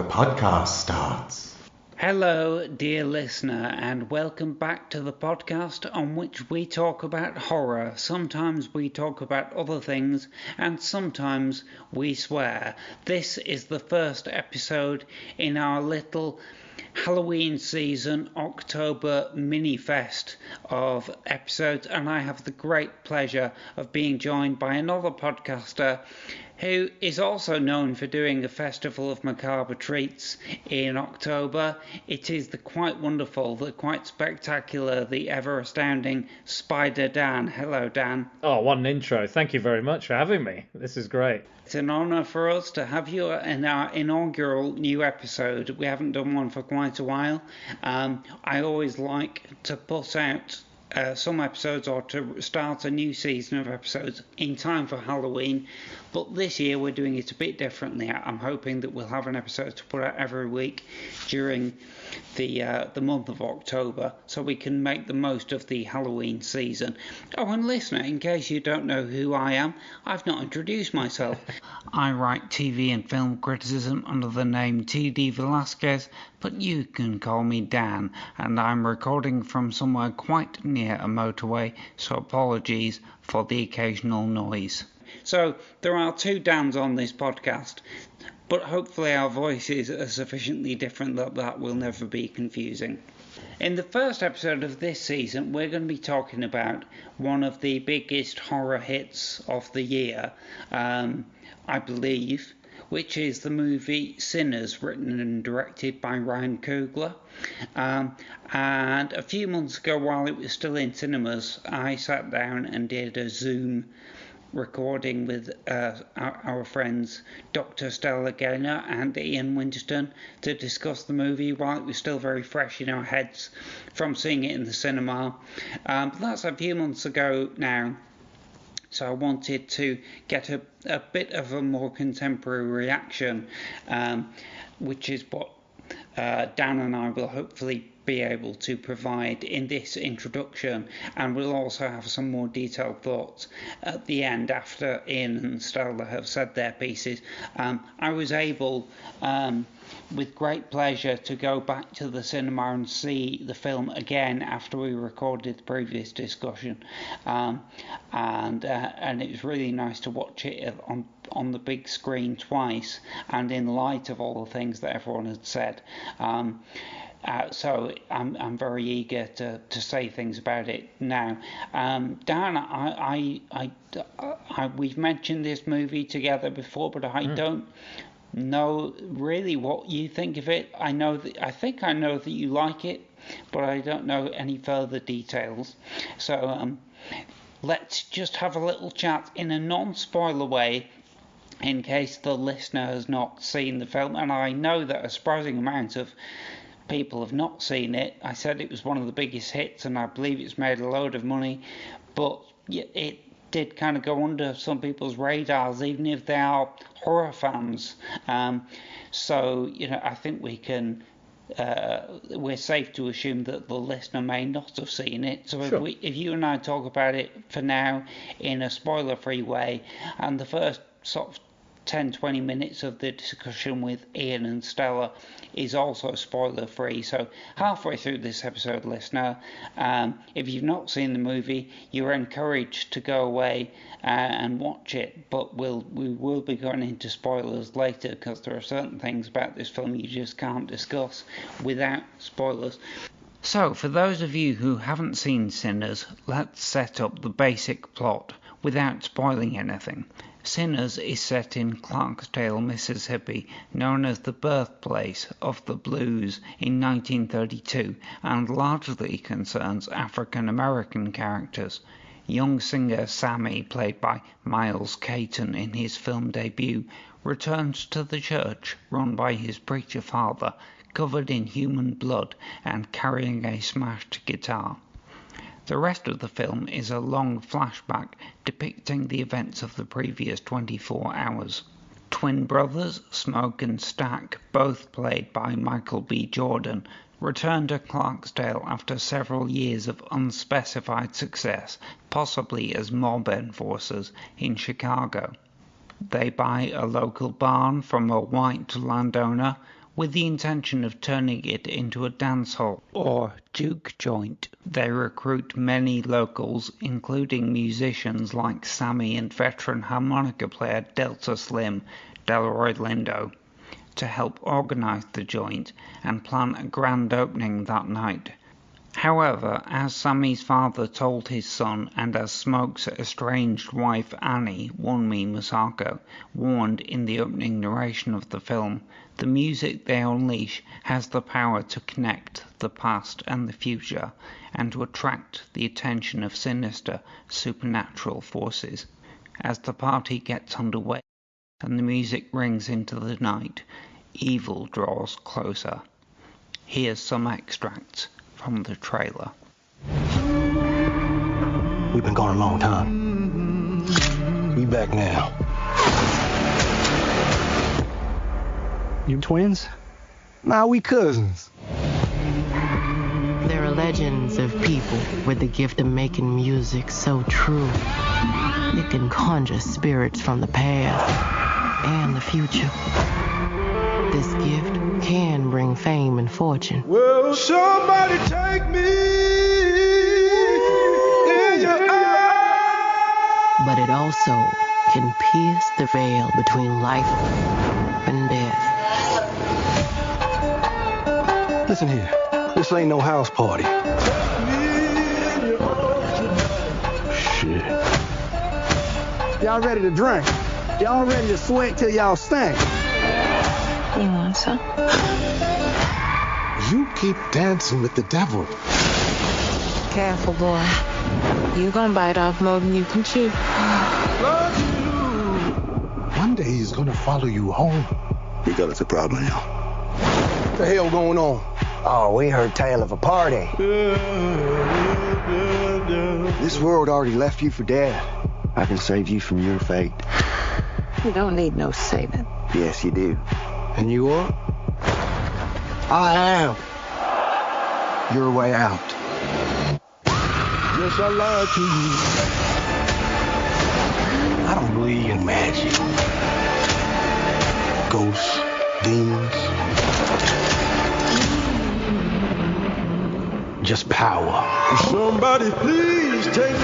podcast starts. Hello, dear listener, and welcome back to the podcast on which we talk about horror. Sometimes we talk about other things, and sometimes we swear. This is the first episode in our little Halloween season October mini fest of episodes, and I have the great pleasure of being joined by another podcaster who is also known for doing a festival of macabre treats in October. It is the quite wonderful, the quite spectacular, the ever astounding Spider Dan. Hello, Dan. Oh, what an intro. Thank you very much for having me. This is great. It's an honour for us to have you in our inaugural new episode. We haven't done one for quite a while. I always like to put out some episodes or to start a new season of episodes in time for Halloween, but this year we're doing it a bit differently. I'm hoping that we'll have an episode to put out every week during the month of October, so we can make the most of the Halloween season. Oh, and listener, in case you don't know who I am, I've not introduced myself. I write TV and film criticism under the name T.D. Velasquez, but you can call me Dan, and I'm recording from somewhere quite near a motorway, so apologies for the occasional noise. So there are two Dans on this podcast, but hopefully our voices are sufficiently different that will never be confusing. In the first episode of this season, we're going to be talking about one of the biggest horror hits of the year, I believe, which is the movie Sinners, written and directed by Ryan Coogler. And a few months ago, while it was still in cinemas, I sat down and did a Zoom recording with our friends Dr. Stella and Ian Winterston to discuss the movie while it was still very fresh in our heads from seeing it in the cinema. But that's a few months ago now, so I wanted to get a bit of a more contemporary reaction, which is what Dan and I will hopefully be able to provide in this introduction, and we'll also have some more detailed thoughts at the end after Ian and Stella have said their pieces. I was able, with great pleasure, to go back to the cinema and see the film again after we recorded the previous discussion, and it was really nice to watch it on the big screen twice, and in light of all the things that everyone had said. So I'm very eager to say things about it now. Dan, we've mentioned this movie together before, but I don't know really what you think of it. I think I know that you like it, but I don't know any further details. So let's just have a little chat in a non-spoiler way, in case the listener has not seen the film. And I know that a surprising amount of people have not seen it. I said it was one of the biggest hits, and I believe it's made a load of money, but it did kind of go under some people's radars, even if they are horror fans. So I think we're safe to assume that the listener may not have seen it. So sure. If you and I talk about it for now in a spoiler-free way, and the first sort of 10-20 minutes of the discussion with Ian and Stella is also spoiler free. So halfway through this episode, listener, if you've not seen the movie, you're encouraged to go away and watch it, but we will be going into spoilers later, because there are certain things about this film you just can't discuss without spoilers. So for those of you who haven't seen Sinners, let's set up the basic plot without spoiling anything. Sinners is set in Clarksdale, Mississippi, known as the birthplace of the blues, in 1932, and largely concerns African American characters. Young singer Sammy, played by Miles Caton in his film debut, returns to the church run by his preacher father, covered in human blood and carrying a smashed guitar. The rest of the film is a long flashback depicting the events of the previous 24 hours. Twin brothers, Smoke and Stack, both played by Michael B. Jordan, return to Clarksdale after several years of unspecified success, possibly as mob enforcers in Chicago. They buy a local barn from a white landowner, with the intention of turning it into a dance hall or juke joint. They recruit many locals, including musicians like Sammy and veteran harmonica player Delta Slim Delroy Lindo, to help organise the joint and plan a grand opening that night. However, as Sammy's father told his son, and as Smoke's estranged wife Annie, Wunmi Masako, warned in the opening narration of the film, the music they unleash has the power to connect the past and the future, and to attract the attention of sinister, supernatural forces. As the party gets underway, and the music rings into the night, evil draws closer. Here's some extracts from the trailer. We've been gone a long time. We back now. You twins? Nah, we cousins. There are legends of people with the gift of making music so true. It can conjure spirits from the past and the future. This gift can bring fame and fortune. Will somebody take me in your eyes? But it also can pierce the veil between life and death. Listen here, this ain't no house party. Shit. Y'all ready to drink? Y'all ready to sweat till y'all stink? You want some? You keep dancing with the devil. Careful, boy. You gonna bite off more than you can chew. One day he's gonna follow you home. We got us a problem now. What the hell going on? Oh, we heard tale of a party. This world already left you for dead. I can save you from your fate. You don't need no saving. Yes, you do. And you are? I am. Your way out. Yes, I lied to you. I don't believe in magic. Ghosts, demons. Just power. Somebody please take me.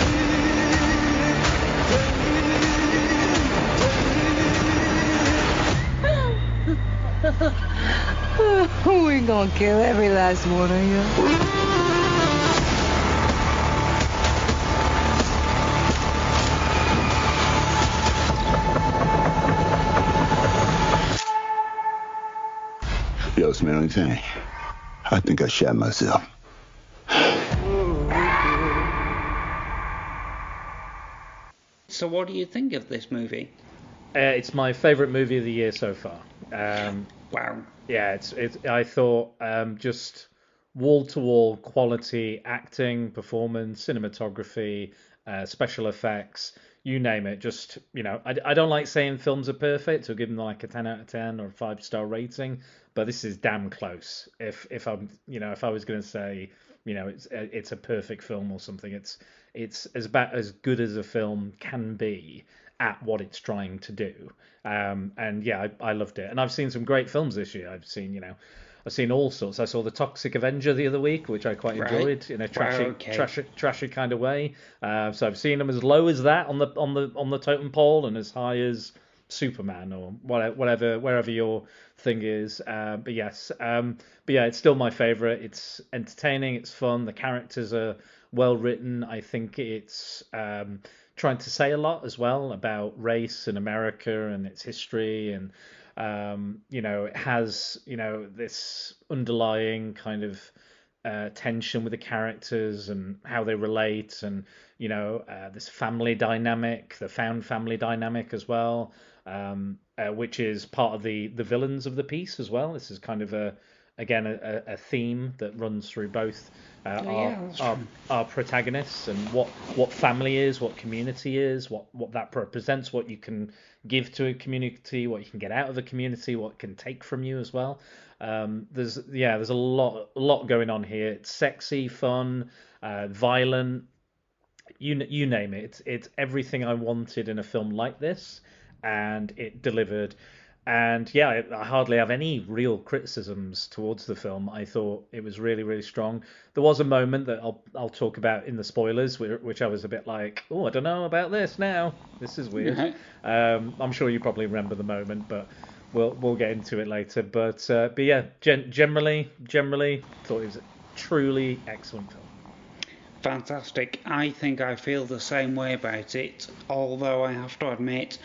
We gonna kill every last one of you. Yo, smell anything? I think I shot myself. So what do you think of this movie? It's my favourite movie of the year so far. Wow. Yeah, it's. I thought just wall-to-wall quality acting, performance, cinematography, special effects, you name it. Just, I don't like saying films are perfect or give them like a 10 out of 10 or a 5-star rating, but this is damn close. If I'm, if I was going to say, it's a perfect film or something, it's about as good as a film can be at what it's trying to do. And yeah, I loved it. And I've seen some great films this year. I've seen all sorts. I saw The Toxic Avenger the other week, which I quite enjoyed in a trashy kind of way. So I've seen them as low as that on the totem pole, and as high as Superman or whatever wherever your thing is. But yeah, it's still my favorite. It's entertaining. It's fun. The characters are well written. I think it's trying to say a lot as well about race and America and its history, and it has this underlying kind of tension with the characters and how they relate, and this family dynamic, the found family dynamic as well, which is part of the villains of the piece as well. This is kind of a theme that runs through both our protagonists, and what family is, what community is, what that represents, what you can give to a community, what you can get out of a community, what it can take from you as well. There's a lot going on here. It's sexy, fun, violent, you name it. It's everything I wanted in a film like this, and it delivered. And yeah, I hardly have any real criticisms towards the film. I thought it was really, really strong. There was a moment that I'll talk about in the spoilers, which I was a bit like, oh, I don't know about this now. This is weird. Right. I'm sure you probably remember the moment, but we'll get into it later. But yeah, generally thought it was a truly excellent film. Fantastic. I think I feel the same way about it, although I have to admit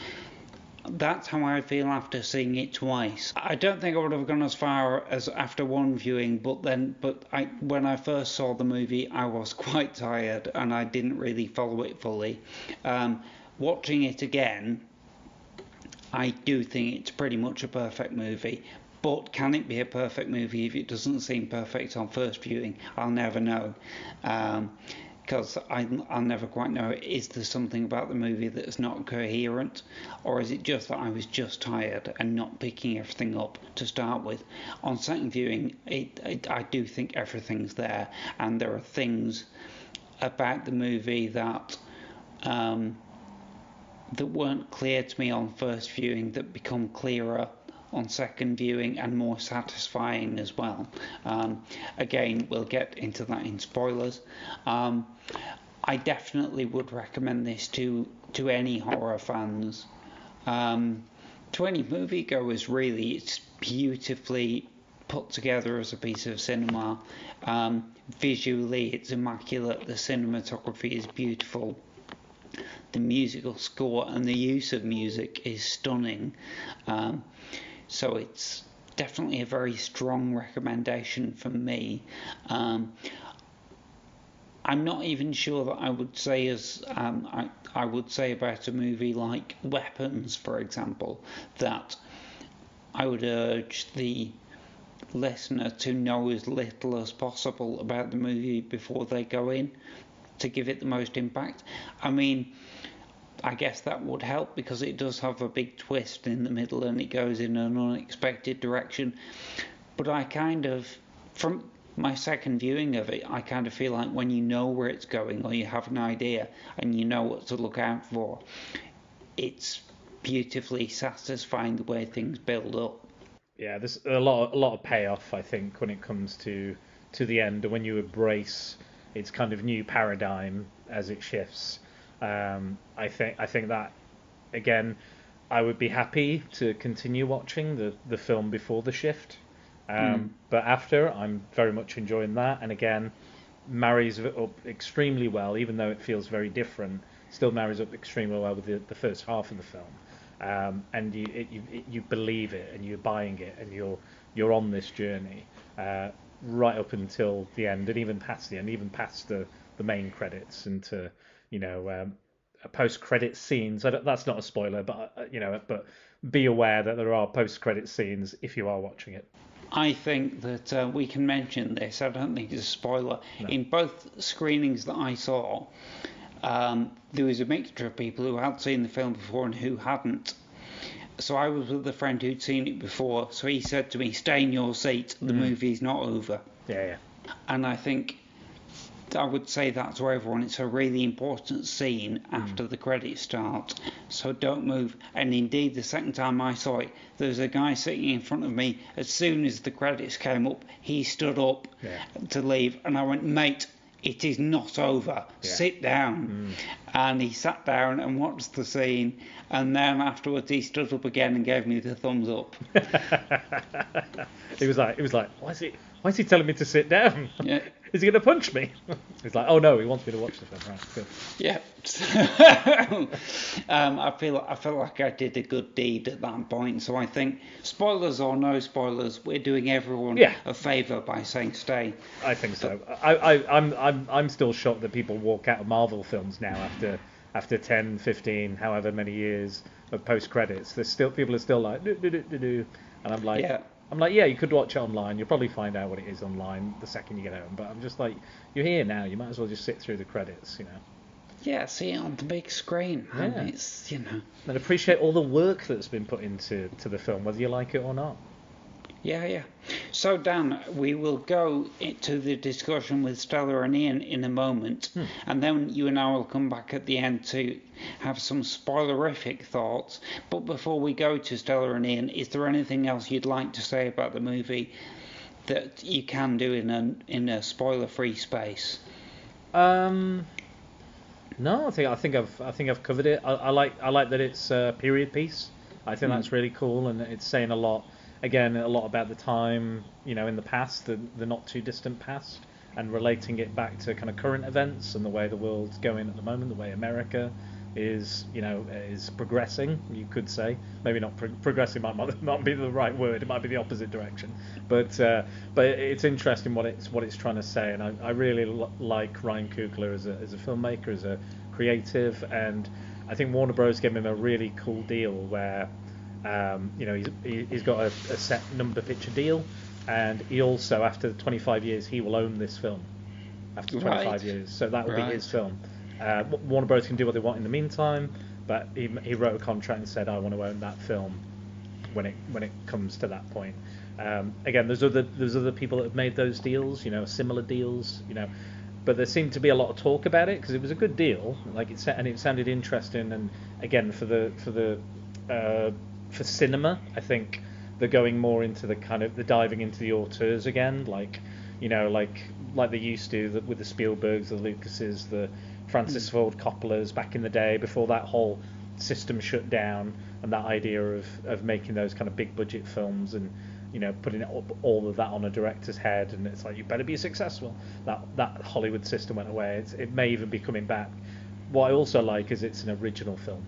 that's how I feel after seeing it twice. I don't think I would have gone as far as after one viewing, but when I first saw the movie, I was quite tired and I didn't really follow it fully. Watching it again, I do think it's pretty much a perfect movie. But can it be a perfect movie if it doesn't seem perfect on first viewing? I'll never know. Because I'll never quite know, is there something about the movie that's not coherent? Or is it just that I was just tired and not picking everything up to start with? On second viewing, I do think everything's there. And there are things about the movie that weren't clear to me on first viewing that become clearer on second viewing and more satisfying as well. Again, we'll get into that in spoilers. I definitely would recommend this to any horror fans. To any moviegoers, really. It's beautifully put together as a piece of cinema. Visually, it's immaculate. The cinematography is beautiful. The musical score and the use of music is stunning. So it's definitely a very strong recommendation from me. I'm not even sure that I would say I would say about a movie like Weapons, for example, that I would urge the listener to know as little as possible about the movie before they go in to give it the most impact. I mean, I guess that would help because it does have a big twist in the middle and it goes in an unexpected direction. But I kind of, from my second viewing of it, I kind of feel like when you know where it's going or you have an idea and you know what to look out for, it's beautifully satisfying the way things build up. Yeah, there's a lot of payoff, I think, when it comes to the end, and when you embrace its kind of new paradigm as it shifts. I think that again, I would be happy to continue watching the film before the shift, but after, I'm very much enjoying that, and again, marries it up extremely well, even though it feels very different. Still marries up extremely well with the first half of the film, and you believe it, and you're buying it, and you're on this journey right up until the end, and even past the end, even past the main credits into post-credit scenes. That's not a spoiler, but but be aware that there are post-credit scenes if you are watching it. I think that we can mention this. I don't think it's a spoiler. No. In both screenings that I saw, there was a mixture of people who had seen the film before and who hadn't. So I was with a friend who'd seen it before, so he said to me, "Stay in your seat, the movie's not over." Yeah. And I think I would say that to everyone. It's a really important scene after the credits start, so don't move. And indeed, the second time I saw it, there was a guy sitting in front of me. As soon as the credits came up, he stood up to leave, and I went, "Mate, it is not over. Sit down." And he sat down and watched the scene, and then afterwards he stood up again and gave me the thumbs up. He was like, why is he telling me to sit down? Yeah. Is he going to punch me? He's like, oh no, he wants me to watch the film. Right, good. Yeah. I feel like I did a good deed at that point. So I think, spoilers or no spoilers, we're doing everyone a favour by saying stay. I think so. I'm still shocked that people walk out of Marvel films now after 10, 15, however many years of post credits. People are still like do, and I'm like. Yeah. Yeah, you could watch it online. You'll probably find out what it is online the second you get home. But I'm just like, you're here now. You might as well just sit through the credits, Yeah, see it on the big screen. Yeah. And it's, And appreciate all the work that's been put into the film, whether you like it or not. Yeah. So, Dan, we will go into the discussion with Stella and Ian in a moment, and then you and I will come back at the end to have some spoilerific thoughts. But before we go to Stella and Ian, is there anything else you'd like to say about the movie that you can do in a spoiler-free space? No, I think I've covered it. I like that it's a period piece. I think that's really cool, and it's saying a lot about the time, in the past, the not too distant past, and relating it back to kind of current events and the way the world's going at the moment, the way America is progressing, you could say. Maybe not progressing might not be the right word. It might be the opposite direction. But it's interesting what it's trying to say, and I really like Ryan Coogler as a filmmaker, as a creative, and I think Warner Bros. Gave him a really cool deal where he's got a set number picture deal, and he also, after 25 years, he will own this film after 25 years, so that will be his film. Warner Bros. Can do what they want in the meantime, but he wrote a contract and said, I want to own that film when it comes to that point. Again, there's other people that have made those deals, similar deals, but there seemed to be a lot of talk about it because it was a good deal, and it sounded interesting. And again, for cinema, I think they're going more into the diving into the auteurs again, like they used to with the Spielbergs, the Lucases, the Francis Ford Coppolas back in the day, before that whole system shut down, and that idea of making those kind of big budget films and putting all of that on a director's head, and it's like, you better be successful. That Hollywood system went away. It may even be coming back. What I also like is it's an original film.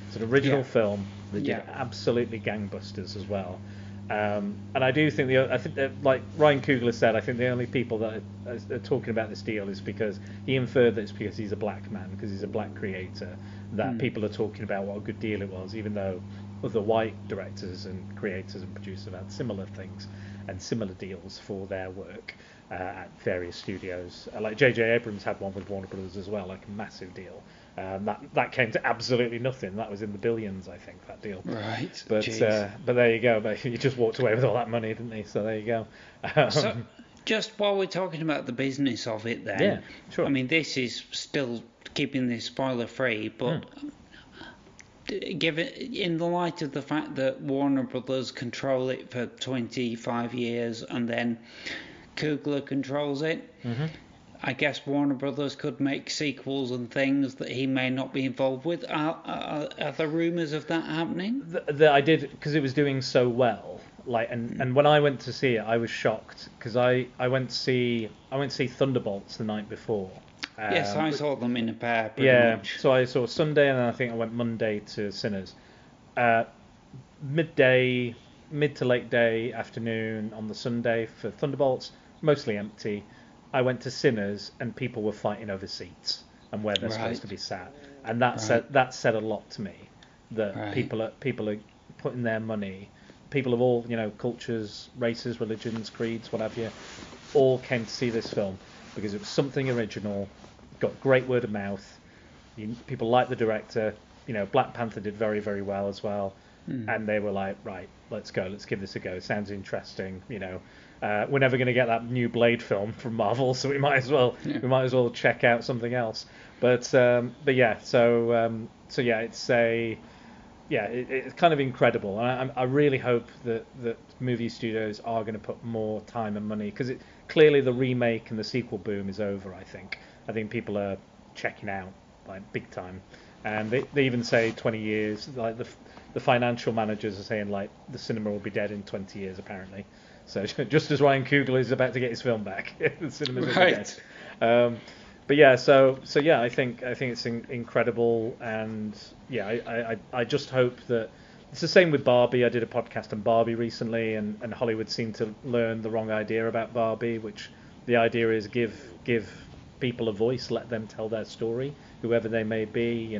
It's an original film that did absolutely gangbusters as well. And I do think that, like Ryan Coogler said, I think the only people that are talking about this deal is because he inferred that it's because he's a black man, because he's a black creator, that people are talking about what a good deal it was, even though other white directors and creators and producers have had similar things and similar deals for their work at various studios. Like J.J. Abrams had one with Warner Brothers as well, like a massive deal. That came to absolutely nothing. That was in the billions, I think, that deal. Right. But there you go. But he just walked away with all that money, didn't he? So there you go. So just while we're talking about the business of it, then. Yeah, sure. I mean, this is still keeping this spoiler free, but. Given in the light of the fact that Warner Brothers control it for 25 years and then Coogler controls it, I guess Warner Brothers could make sequels and things that he may not be involved with. Are there rumours of that happening? I did, because it was doing so well. And when I went to see it, I was shocked because I went to see Thunderbolts the night before. Yes, I saw them in a pair. Pretty much. So I saw Sunday, and then I think I went Monday to Sinners. Mid to late day, afternoon on the Sunday for Thunderbolts, mostly empty. I went to Sinners, and people were fighting over seats and where they're supposed to be sat, and that said a lot to me. That people are putting their money. People of all cultures, races, religions, creeds, what have you, all came to see this film because it was something original. Got great word of mouth. People liked the director. Black Panther did very, very well as well. And they were like, right, let's go. Let's give this a go. Sounds interesting. We're never going to get that new Blade film from Marvel, so we might as well check out something else. But yeah, so it's kind of incredible. I really hope that movie studios are going to put more time and money, because clearly the remake and the sequel boom is over. I think people are checking out like big time, and they even say 20 years. Like the financial managers are saying like the cinema will be dead in 20 years apparently. So just as Ryan Coogler is about to get his film back, the cinemas will be dead. But yeah, so yeah, I think it's incredible, and yeah, I just hope that it's the same with Barbie. I did a podcast on Barbie recently, and Hollywood seemed to learn the wrong idea about Barbie, which the idea is give people a voice, let them tell their story, whoever they may be,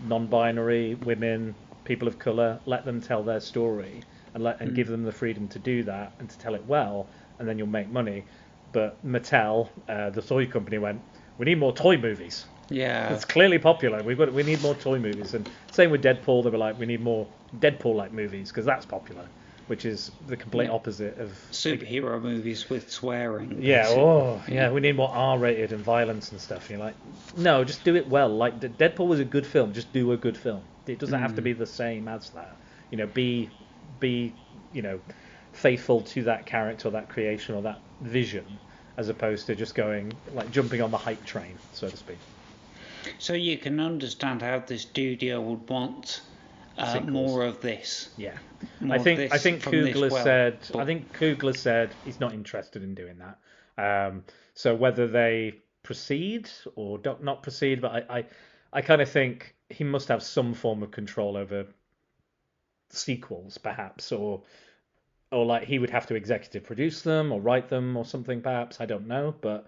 non-binary, women, people of colour, let them tell their story, and give them the freedom to do that and to tell it well, and then you'll make money. But Mattel, the toy company, went, we need more toy movies. Yeah, it's clearly popular. We need more toy movies. And same with Deadpool. They were like, we need more Deadpool-like movies because that's popular. which is the complete opposite of superhero movies with swearing. Yeah, we need more R-rated and violence and stuff. You're like, no, just do it well. Like Deadpool was a good film, just do a good film. It doesn't have to be the same as that. Be faithful to that character or that creation or that vision, as opposed to just going like jumping on the hype train, so to speak. So you can understand how the studio would want more of this. Yeah, I think Coogler said he's not interested in doing that. So whether they proceed or not proceed, but I kind of think he must have some form of control over sequels, perhaps, or like he would have to executive produce them or write them or something, perhaps. I don't know, but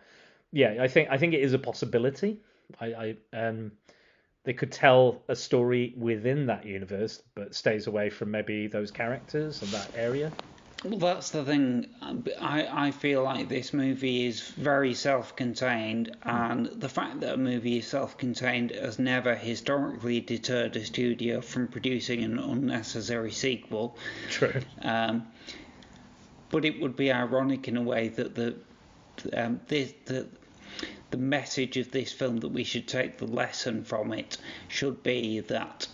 yeah, I think it is a possibility. They could tell a story within that universe, but stays away from maybe those characters and that area. Well, that's the thing. I feel like this movie is very self-contained, and the fact that a movie is self-contained has never historically deterred a studio from producing an unnecessary sequel. True. But it would be ironic in a way that the message of this film, that we should take the lesson from it, should be that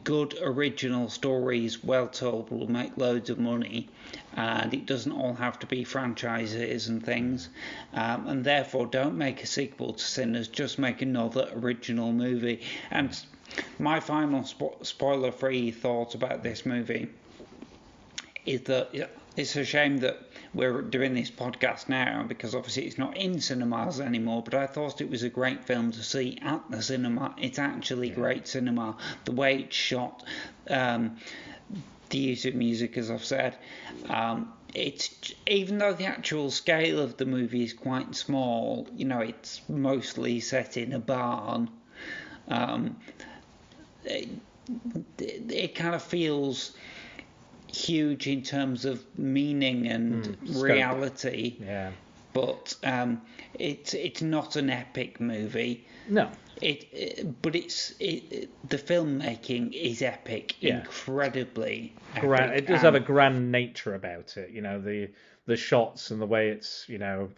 good original stories, well told, will make loads of money, and it doesn't all have to be franchises and things, and therefore don't make a sequel to Sinners, just make another original movie. And my final spoiler-free thought about this movie is that it's a shame that we're doing this podcast now, because obviously it's not in cinemas anymore, but I thought it was a great film to see at the cinema. It's actually great cinema. The way it's shot, the use of music, as I've said, it's, even though the actual scale of the movie is quite small, it's mostly set in a barn, it kind of feels huge in terms of meaning and reality. Yeah. But it's not an epic movie. No. But the filmmaking is epic, incredibly epic. It does have a grand nature about it. The shots and the way it's the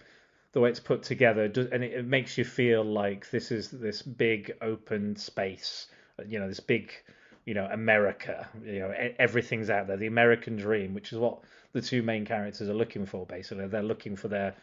way it's put together, and it makes you feel like this is this big open space. This big. America, everything's out there, the American dream, which is what the two main characters are looking for, basically. They're looking for their,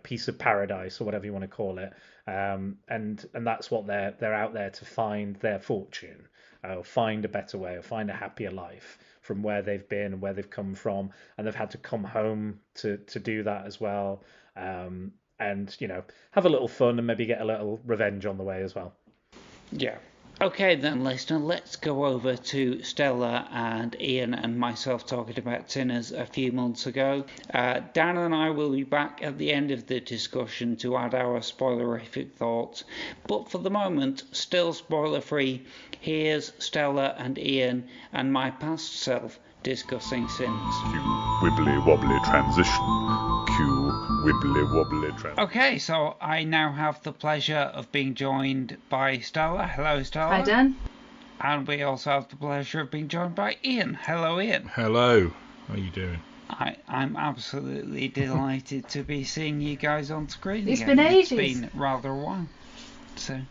piece of paradise, or whatever you want to call it. And that's what they're out there to find their fortune, or find a better way, or find a happier life from where they've been and where they've come from. And they've had to come home to do that as well. And, have a little fun and maybe get a little revenge on the way as well. Yeah. Okay then, listener, let's go over to Stella and Ian and myself talking about Sinners a few months ago. Dan and I will be back at the end of the discussion to add our spoilerific thoughts. But for the moment, still spoiler-free, here's Stella and Ian and my past self discussing Sinners. Cue wibbly wobbly transition. Cue wibbly wobbly transition. Okay, so I now have the pleasure of being joined by Stella. Hello, Stella. Hi, Dan. And we also have the pleasure of being joined by Ian. Hello, Ian. Hello. How are you doing? I'm absolutely delighted to be seeing you guys on screen It's again. been ages. It's been rather a while. So,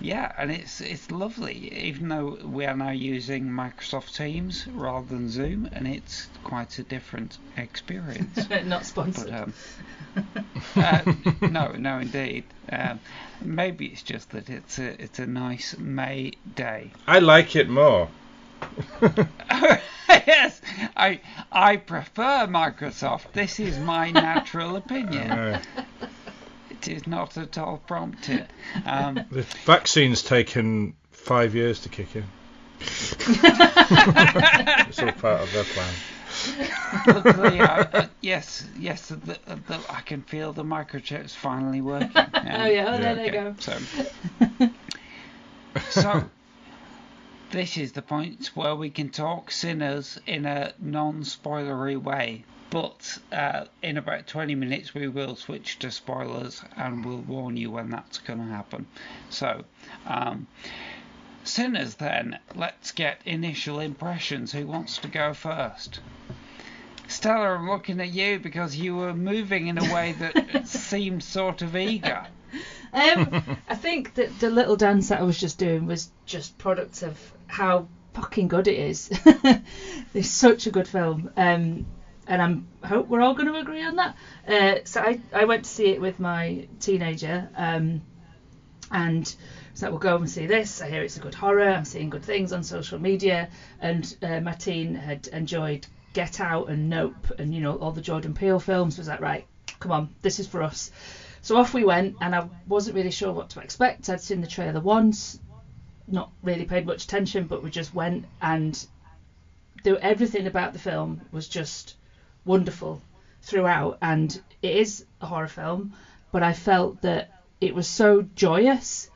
yeah, and it's lovely, even though we are now using Microsoft Teams rather than Zoom, and it's quite a different experience. Not sponsored. But, no, indeed. Maybe it's just that it's a nice May day. I like it more. Yes, I prefer Microsoft. This is my natural opinion. It is not at all prompted. The vaccine's taken 5 years to kick in. It's all part of their plan. Luckily, yes, I can feel the microchips finally working. There they go. So, this is the point where we can talk Sinners in a non-spoilery way. But in about 20 minutes we will switch to spoilers, and we'll warn you when that's going to happen. So, Sinners, then. Let's get initial impressions. Who wants to go first? Stella, I'm looking at you because you were moving in a way that seemed sort of eager. I think that the little dance that I was just doing was just product of how fucking good it is. It's such a good film, and I hope we're all going to agree on that. So I went to see it with my teenager, and so we'll go and see this. I hear it's a good horror. I'm seeing good things on social media, and my teen had enjoyed Get Out and Nope and, you know, all the Jordan Peele films. Was like, right, come on, this is for us. So off we went, and I wasn't really sure what to expect. I'd seen the trailer once, not really paid much attention, but we just went, and everything about the film was just wonderful throughout. And it is a horror film, but I felt that it was so joyous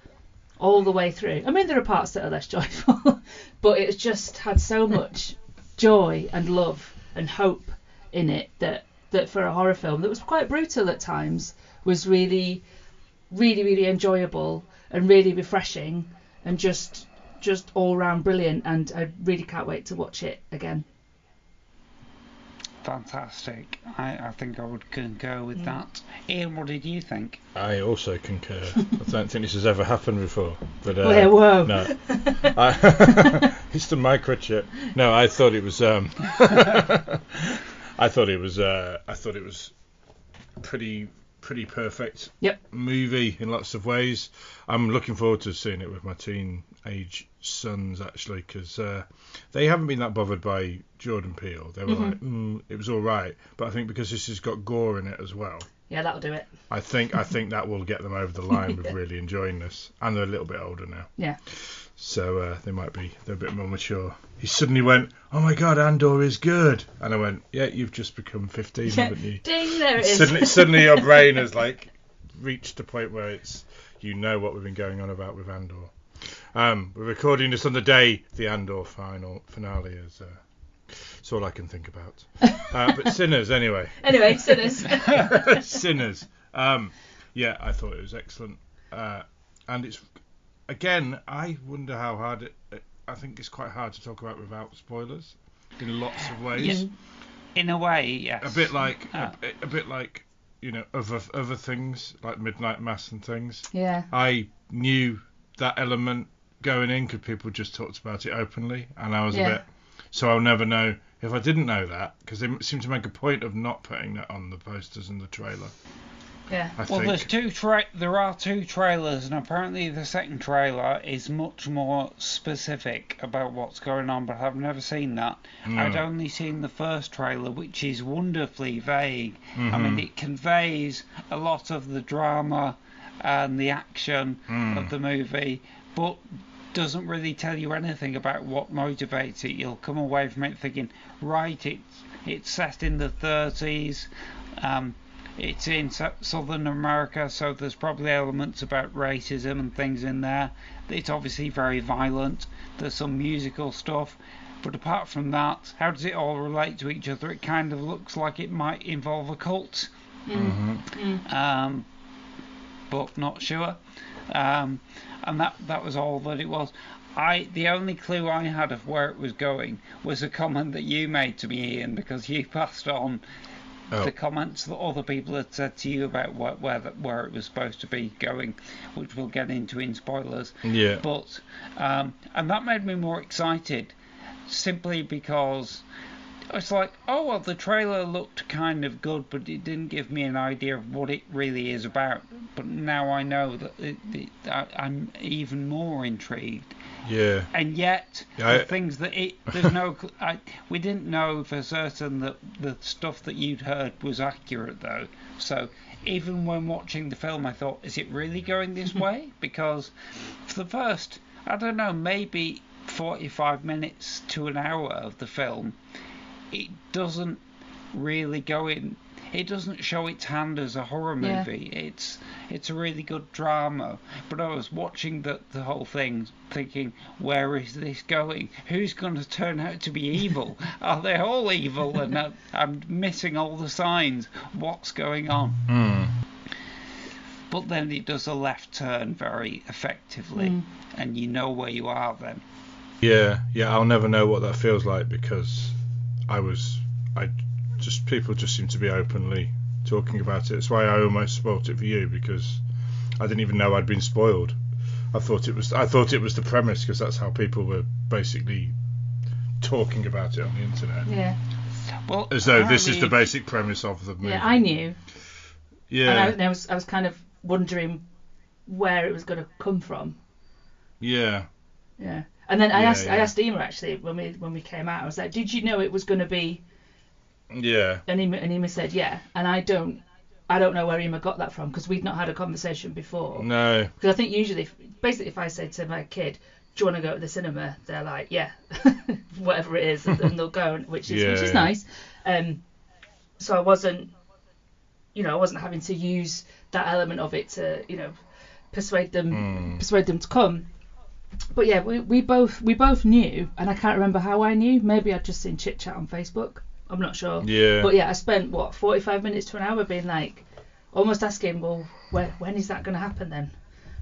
all the way through. I mean, there are parts that are less joyful, but it just had so much joy and love and hope in it that for a horror film that was quite brutal at times was really, really, really enjoyable and really refreshing and just all round brilliant. And I really can't wait to watch it again. Fantastic. I think I would concur with that. Ian, what did you think? I also concur. I don't think this has ever happened before. But whoa. No. It's the microchip. No, I thought it was. I thought it was pretty perfect. Yep. Movie in lots of ways. I'm looking forward to seeing it with my teenage sons, actually, because they haven't been that bothered by Jordan Peele. They were like, it was all right, but I think because this has got gore in it as well. Yeah, that'll do it. I think that will get them over the line with really enjoying this, and they're a little bit older now. Yeah. So they're a bit more mature. He suddenly went, "Oh my God, Andor is good," and I went, "Yeah, you've just become 15, haven't you?" Ding, there it is. Suddenly your brain has like reached a point where it's, you know what we've been going on about with Andor. We're recording this on the day the Andor finale is. It's all I can think about. But Sinners, anyway. Anyway, Sinners. Sinners. Yeah, I thought it was excellent. And it's, again, I wonder how hard I think it's quite hard to talk about without spoilers in lots of ways. Yeah. In a way, yes. A bit like, you know, other things like Midnight Mass and things. Yeah. I knew that element going in because people just talked about it openly, and I was a bit. So I'll never know if I didn't know that, because they seem to make a point of not putting that on the posters and the trailer. Yeah. Well, there are two trailers, and apparently the second trailer is much more specific about what's going on, but I've never seen that. No. I'd only seen the first trailer, which is wonderfully vague. I mean, it conveys a lot of the drama and the action of the movie, but doesn't really tell you anything about what motivates it. You'll come away from it thinking, right, it's set in the 30s, it's in Southern America, so there's probably elements about racism and things in there. It's obviously very violent. There's some musical stuff, but apart from that, how does it all relate to each other? It kind of looks like it might involve a cult, but not sure. And that was all that it was. The only clue I had of where it was going was a comment that you made to me, Ian, because you passed on the comments that other people had said to you about where it was supposed to be going, which we'll get into in spoilers. Yeah. But and that made me more excited, simply because it's like, oh well, the trailer looked kind of good, but it didn't give me an idea of what it really is about. But now I know that I'm even more intrigued. Yeah. And yet, the things that there's no, we didn't know for certain that the stuff that you'd heard was accurate though. So even when watching the film, I thought, is it really going this way? Because for the first, I don't know, maybe 45 minutes to an hour of the film, it doesn't really go in. It doesn't show its hand as a horror movie. It's a really good drama. But I was watching the whole thing thinking, where is this going? Who's going to turn out to be evil? Are they all evil? And I'm missing all the signs. What's going on? but then it does a left turn very effectively, and you know where you are then. Yeah, I'll never know what that feels like because people just seem to be openly talking about it. That's why I almost spoilt it for you, because I didn't even know I'd been spoiled. I thought it was the premise, because that's how people were basically talking about it on the internet. Yeah. Well, as though this is the basic premise of the movie. Yeah, I knew. Yeah. And I was kind of wondering where it was going to come from. Yeah. Yeah. And then I asked Emma actually when we came out. I was like, "Did you know it was going to be?" Yeah. And Emma said, "Yeah." And I don't know where Emma got that from, because we'd not had a conversation before. No. Because I think usually, basically, if I say to my kid, "Do you want to go to the cinema?" they're like, "Yeah," whatever it is, and they'll go, which is nice. So I wasn't having to use that element of it to, persuade them to come. But yeah, we both knew, and I can't remember how I knew. Maybe I'd just seen chit chat on Facebook. I'm not sure. Yeah. But yeah, I spent 45 minutes to an hour being like, almost asking, well, when is that going to happen then?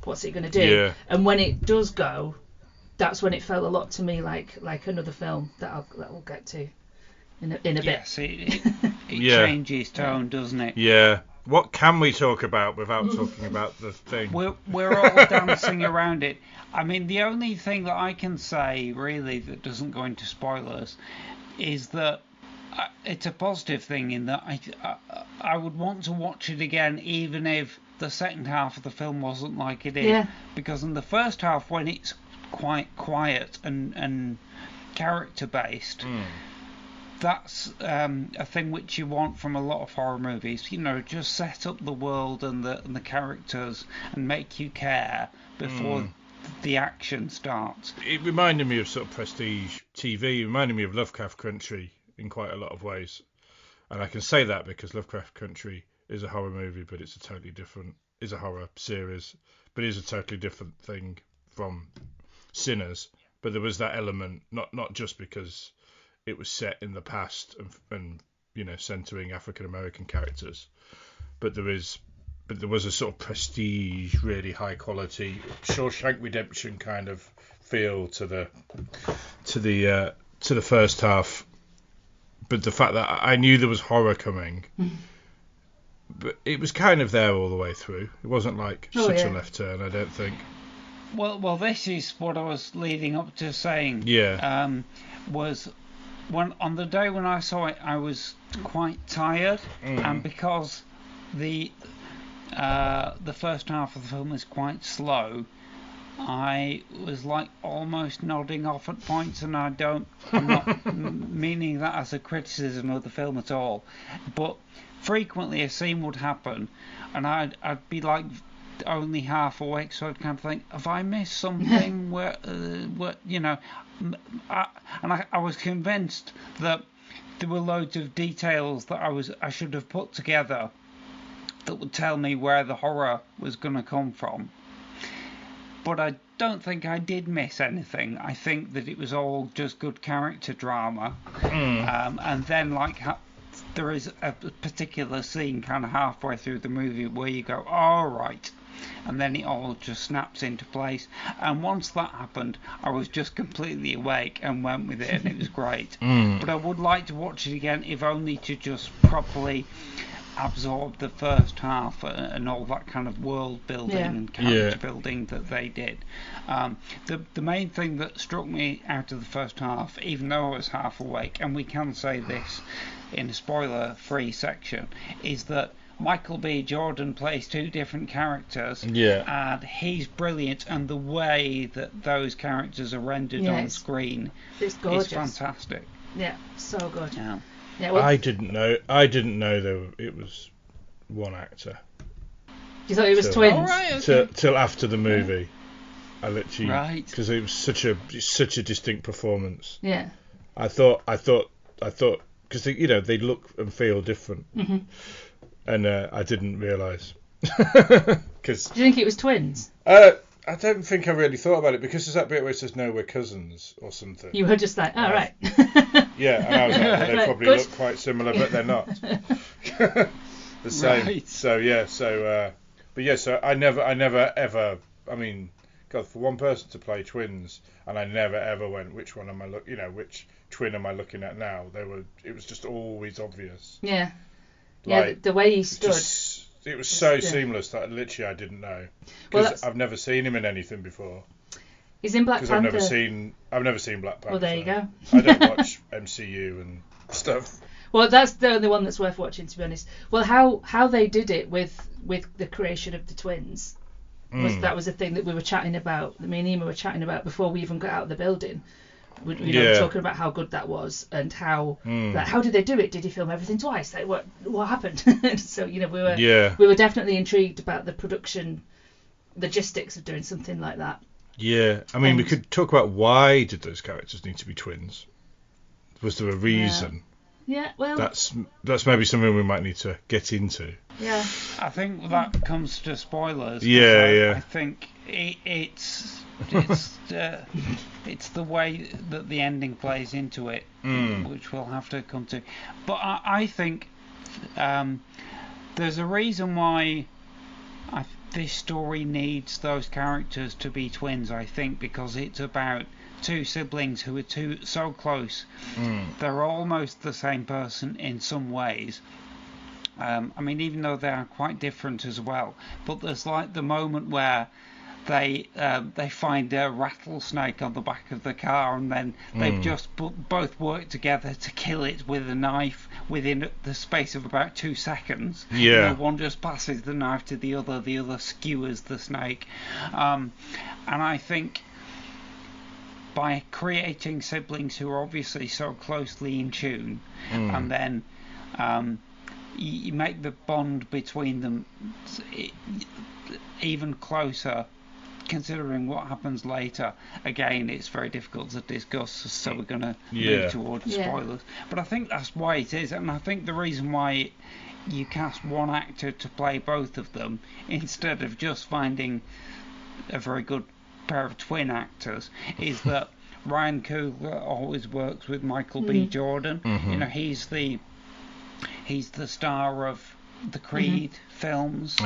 What's it going to do? Yeah. And when it does go, that's when it felt a lot to me like another film that we'll get to in a bit. Yes, it changes tone, doesn't it? Yeah. What can we talk about without talking about the thing? We're all dancing around it. I mean, the only thing that I can say, really, that doesn't go into spoilers, is that it's a positive thing in that I would want to watch it again, even if the second half of the film wasn't like it is. Yeah. Because in the first half, when it's quite quiet and character-based, that's a thing which you want from a lot of horror movies. Just set up the world and the characters and make you care before the action starts. It reminded me of sort of prestige TV. It reminded me of Lovecraft Country in quite a lot of ways. And I can say that because Lovecraft Country is a horror movie, but it's a horror series, but it is a totally different thing from Sinners. But there was that element, not just because it was set in the past and centering African American characters, but there was a sort of prestige, really high quality Shawshank Redemption kind of feel to the first half. But the fact that I knew there was horror coming, but it was kind of there all the way through. It wasn't like a left turn, I don't think. Well, this is what I was leading up to saying. Yeah. Was when on the day when I saw it, I was quite tired, and because the first half of the film is quite slow, I was like almost nodding off at points, and I'm not meaning that as a criticism of the film at all, but frequently a scene would happen and I'd be like only half awake, so I'd kind of think, have I missed something? I was convinced that there were loads of details that I should have put together that would tell me where the horror was going to come from. But I don't think I did miss anything. I think that it was all just good character drama. And then, there is a particular scene kind of halfway through the movie where you go, all right. And then it all just snaps into place. And once that happened, I was just completely awake and went with it, and it was great. But I would like to watch it again, if only to just properly absorb the first half and all that kind of world building and character building that they did. The main thing that struck me out of the first half, even though I was half awake, and we can say this in a spoiler-free section, is that Michael B. Jordan plays two different characters, and he's brilliant, and the way that those characters are rendered on screen is fantastic. Yeah, so good. Yeah. Yeah, well, I didn't know though it was one actor. You thought it was twins? Oh, right, okay. Till after the movie, I literally because it was such a distinct performance. Yeah. I thought because they look and feel different, and I didn't realise. Because do you think it was twins? I don't think I really thought about it, because there's that bit where it says, no, we're cousins or something. You were just like, oh, right. Yeah, and I was like, well, they probably look quite similar, but they're not. The same. Right. So, But yeah, so I never ever. I mean, God, for one person to play twins, and I never ever went, which one am I which twin am I looking at now? It was just always obvious. Yeah. Like, the way he stood. It was so seamless that literally I didn't know. Because I've never seen him in anything before. He's in Black Panther. Because I've never seen Black Panther. Well, there you go. I don't watch MCU and stuff. Well, that's the only one that's worth watching, to be honest. Well, how they did it with the creation of the twins that was a thing that we were chatting about. Me and Emma were chatting about before we even got out of the building. We were talking about how good that was and how how did they do it? Did he film everything twice? Like, what happened? So we were definitely intrigued about the production logistics of doing something like that. Yeah, I mean, we could talk about why did those characters need to be twins? Was there a reason? Yeah, well, that's maybe something we might need to get into. Yeah, I think that comes to spoilers. Yeah. I think it's the way that the ending plays into it, which we'll have to come to. But I think there's a reason why this story needs those characters to be twins. I think because it's about two siblings who are so close. They're almost the same person in some ways. I mean, even though they are quite different as well. But there's like the moment where they find a rattlesnake on the back of the car, and then they've just both worked together to kill it with a knife within the space of about 2 seconds. Yeah. One just passes the knife to the other skewers the snake. And I think by creating siblings who are obviously so closely in tune, and then you make the bond between them even closer, considering what happens later. Again, it's very difficult to discuss, so we're going to move towards spoilers. But I think that's why it is, and I think the reason why you cast one actor to play both of them instead of just finding a very good pair of twin actors is that Ryan Coogler always works with Michael B. Jordan. He's the star of the Creed films,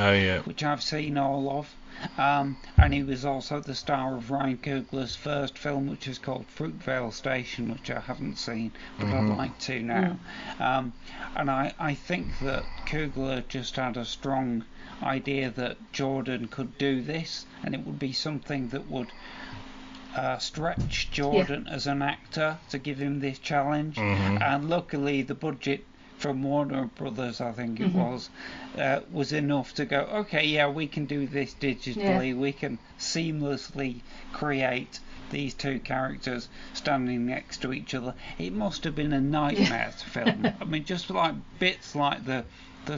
which I've seen all of. And he was also the star of Ryan Coogler's first film, which is called Fruitvale Station, which I haven't seen, but I'd like to now. And I think that Coogler just had a strong idea that Jordan could do this, and it would be something that would stretch Jordan as an actor to give him this challenge. And luckily the budget from Warner Brothers, I think it was enough to go, okay, yeah, we can do this digitally, we can seamlessly create these two characters standing next to each other. It must have been a nightmare to film. I mean, just like bits like the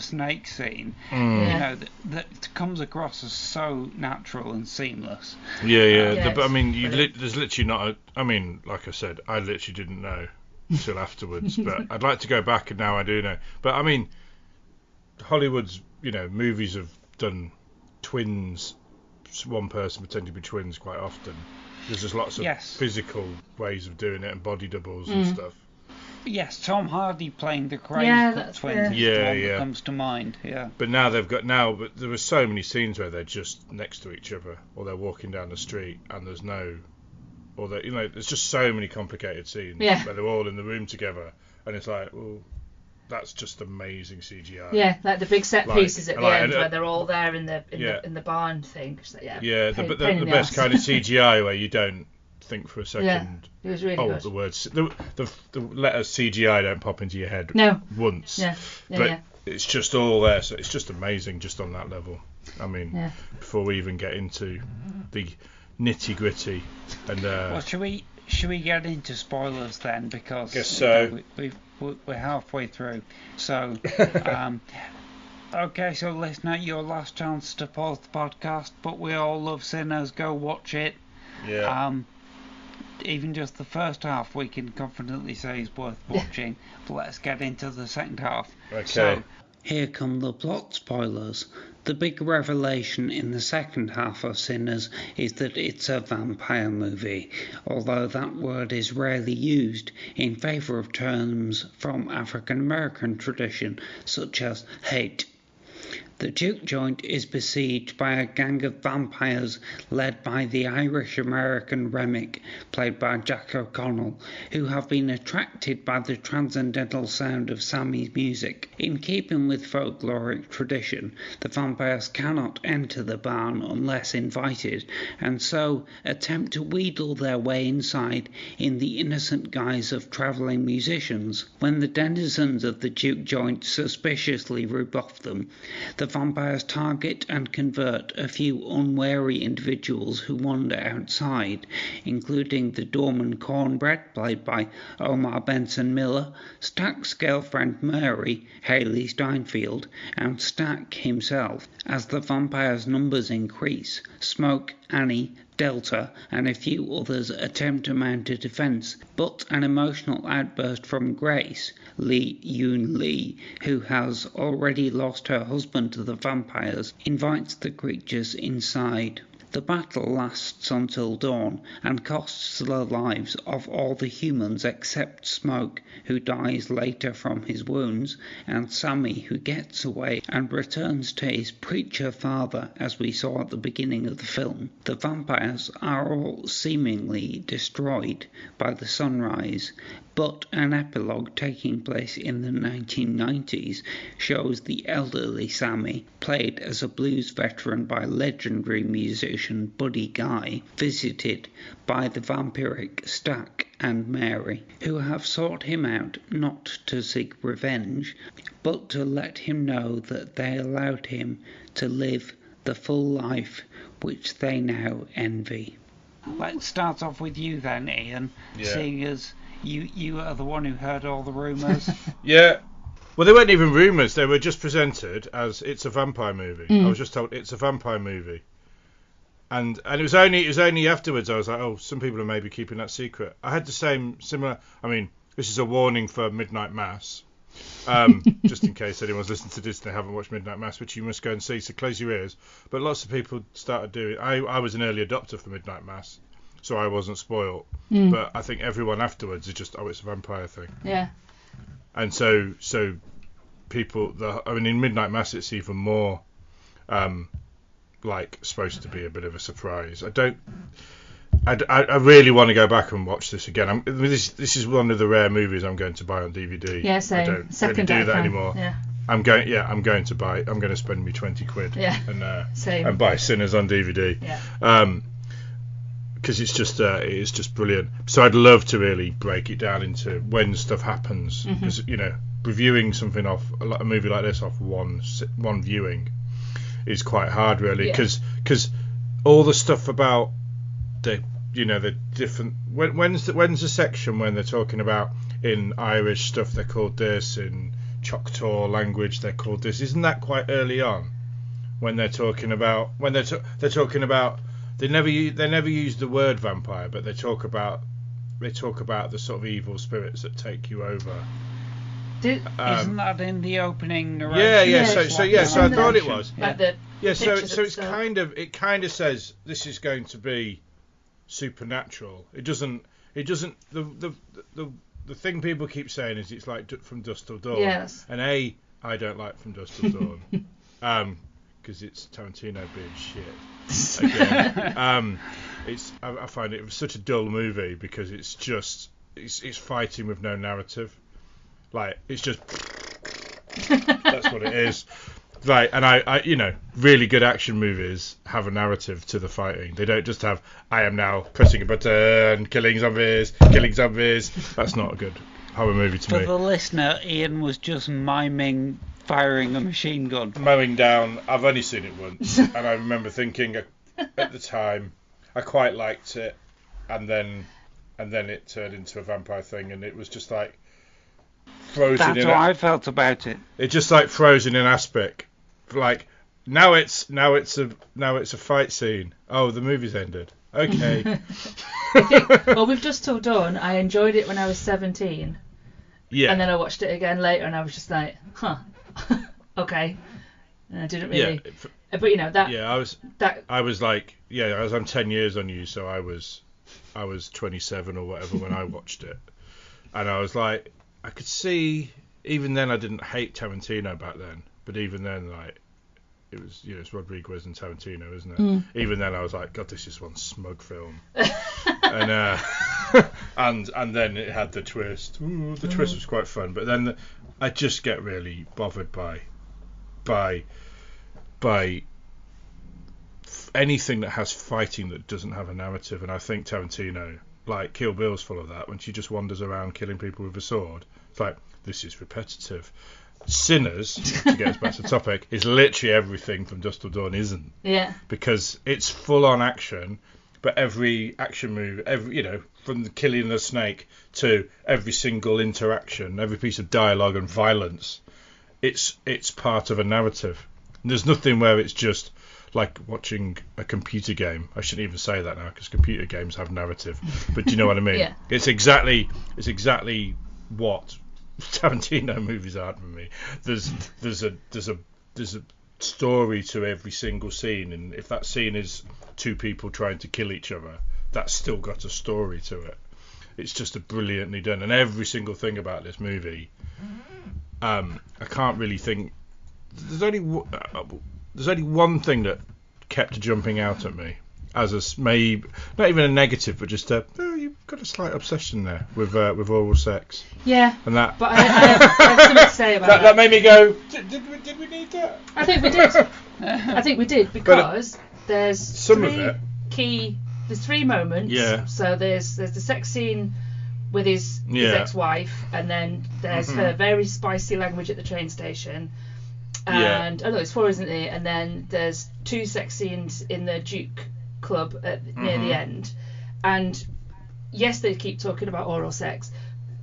snake scene, that comes across as so natural and seamless. But I mean, there's literally not I mean, like I said, I literally didn't know until afterwards, but I'd like to go back, and now I do know. But I mean, Hollywood's movies have done twins, one person pretending to be twins quite often. There's just lots of physical ways of doing it and body doubles and stuff. Yes, Tom Hardy playing the Crazy twins is the one that comes to mind. But now but there were so many scenes where they're just next to each other, or they're walking down the street, and there's there's just so many complicated scenes where they're all in the room together, and it's like, well, that's just amazing CGI. Yeah, like the big set pieces at the end where they're all there in the barn thing. So, the best kind of CGI where you don't think for a second. Yeah, it was really good. The words, the letters CGI don't pop into your head once. But it's just all there, so it's just amazing just on that level. I mean, before we even get into the nitty gritty, and well, should we get into spoilers then? Because I guess so. We're halfway through. So, okay, so listener, your last chance to pause the podcast, but we all love Sinners. Go watch it. Yeah. Even just the first half, we can confidently say is worth watching. But let's get into the second half. Okay. So, here come the plot spoilers. The big revelation in the second half of Sinners is that it's a vampire movie, although that word is rarely used in favour of terms from African American tradition, such as hate. The juke joint is besieged by a gang of vampires led by the Irish-American Remick, played by Jack O'Connell, who have been attracted by the transcendental sound of Sammy's music. In keeping with folkloric tradition, the vampires cannot enter the barn unless invited, and so attempt to wheedle their way inside in the innocent guise of travelling musicians. When the denizens of the juke joint suspiciously rebuff them, the vampires target and convert a few unwary individuals who wander outside, including the doorman Cornbread, played by Omar Benson Miller, Stack's girlfriend Mary, Hayley Steinfeld, and Stack himself. As the vampires' numbers increase, Smoke, Annie, Delta, and a few others attempt to mount a defence, but an emotional outburst from Grace, Lee Yoon Lee, who has already lost her husband to the vampires, invites the creatures inside. The battle lasts until dawn and costs the lives of all the humans except Smoke, who dies later from his wounds, and Sammy, who gets away and returns to his preacher father, as we saw at the beginning of the film. The vampires are all seemingly destroyed by the sunrise, but an epilogue taking place in the 1990s shows the elderly Sammy, played as a blues veteran by legendary musician Buddy Guy, visited by the vampiric Stack and Mary, who have sought him out not to seek revenge, but to let him know that they allowed him to live the full life which they now envy. Let's start off with you then, Ian, seeing as you are the one who heard all the rumours. Yeah. Well, they weren't even rumours. They were just presented as it's a vampire movie. I was just told it's a vampire movie. And it was only afterwards I was like, oh, some people are maybe keeping that secret. I had the similar. I mean, this is a warning for Midnight Mass. Just in case anyone's listening to this and they haven't watched Midnight Mass, which you must go and see, so close your ears. But lots of people started doing. I was an early adopter for Midnight Mass, so I wasn't spoiled. But I think everyone afterwards is just, oh, it's a vampire thing. Yeah. And so people, in Midnight Mass it's even more like supposed to be a bit of a surprise. I really want to go back and watch this again. This is one of the rare movies I'm going to buy on DVD. Yeah, same. I don't Second really do that anymore. Yeah. I'm going to spend me 20 quid and buy Sinners on DVD. Yeah. Because it is just brilliant. So I'd love to really break it down into when stuff happens. Because reviewing something off a movie like this off one viewing is quite hard, really. Because all the stuff about the different when's the section when they're talking about in Irish stuff they're called this, in Choctaw language they're called this. Isn't that quite early on when they're talking about they never use the word vampire, but they talk about the sort of evil spirits that take you over. Isn't that in the opening narration? Yeah. So I thought it was. So it kind of says this is going to be supernatural. It doesn't. The thing people keep saying is it's like From Dusk Till Dawn. Yes. And I don't like From Dusk Till Dawn. Because it's Tarantino being shit. Again. I find it such a dull movie because it's just it's fighting with no narrative. Like it's just that's what it is. Right, and I really good action movies have a narrative to the fighting. They don't just have I am now pressing a button, killing zombies. That's not a good horror movie to me. For the listener, Ian was just miming firing a machine gun. Mowing down. I've only seen it once, and I remember thinking at the time I quite liked it, and then it turned into a vampire thing, and it was just like frozen. That's what I felt about it. It's just like frozen in aspect. Like now it's a fight scene. Oh, the movie's ended. Okay. Well, We've Just Till Dawn, I enjoyed it when I was 17. Yeah. And then I watched it again later, and I was just like, huh, okay. And I didn't really. Yeah, but that. Yeah, I was like, I'm 10 years on you, so I was 27 or whatever when I watched it, and I was like, I could see. Even then, I didn't hate Tarantino back then, but even then, like, it was it's Rodriguez and Tarantino, isn't it? Even then I was like, God, this is one smug film. and and then it had the twist. Ooh, the twist was quite fun, but then I just get really bothered by anything that has fighting that doesn't have a narrative, and I think Tarantino, like Kill Bill's full of that, when she just wanders around killing people with a sword. It's like, this is repetitive. Sinners, to get us back to the topic, is literally everything from Dusk Till Dawn isn't. Yeah. Because it's full on action, but every action move, from the killing the snake to every single interaction, every piece of dialogue and violence, it's part of a narrative. And there's nothing where it's just like watching a computer game. I shouldn't even say that now because computer games have narrative. But do you know what I mean? Yeah. It's exactly what Tarantino movies are for me. There's a story to every single scene, and if that scene is two people trying to kill each other, that's still got a story to it. It's just a brilliantly done, and every single thing about this movie, I can't really think. There's only one thing that kept jumping out at me as maybe not even a negative, but just you've got a slight obsession there with oral sex. Yeah. And that. But I have something to say about that. That made me go. Did we need that? I think we did. I think we did because there's some of it. There's three moments. Yeah. So there's the sex scene with his ex-wife, and then there's her very spicy language at the train station. And it's four, isn't it? And then there's two sex scenes in the Duke Club near the end. And yes, they keep talking about oral sex,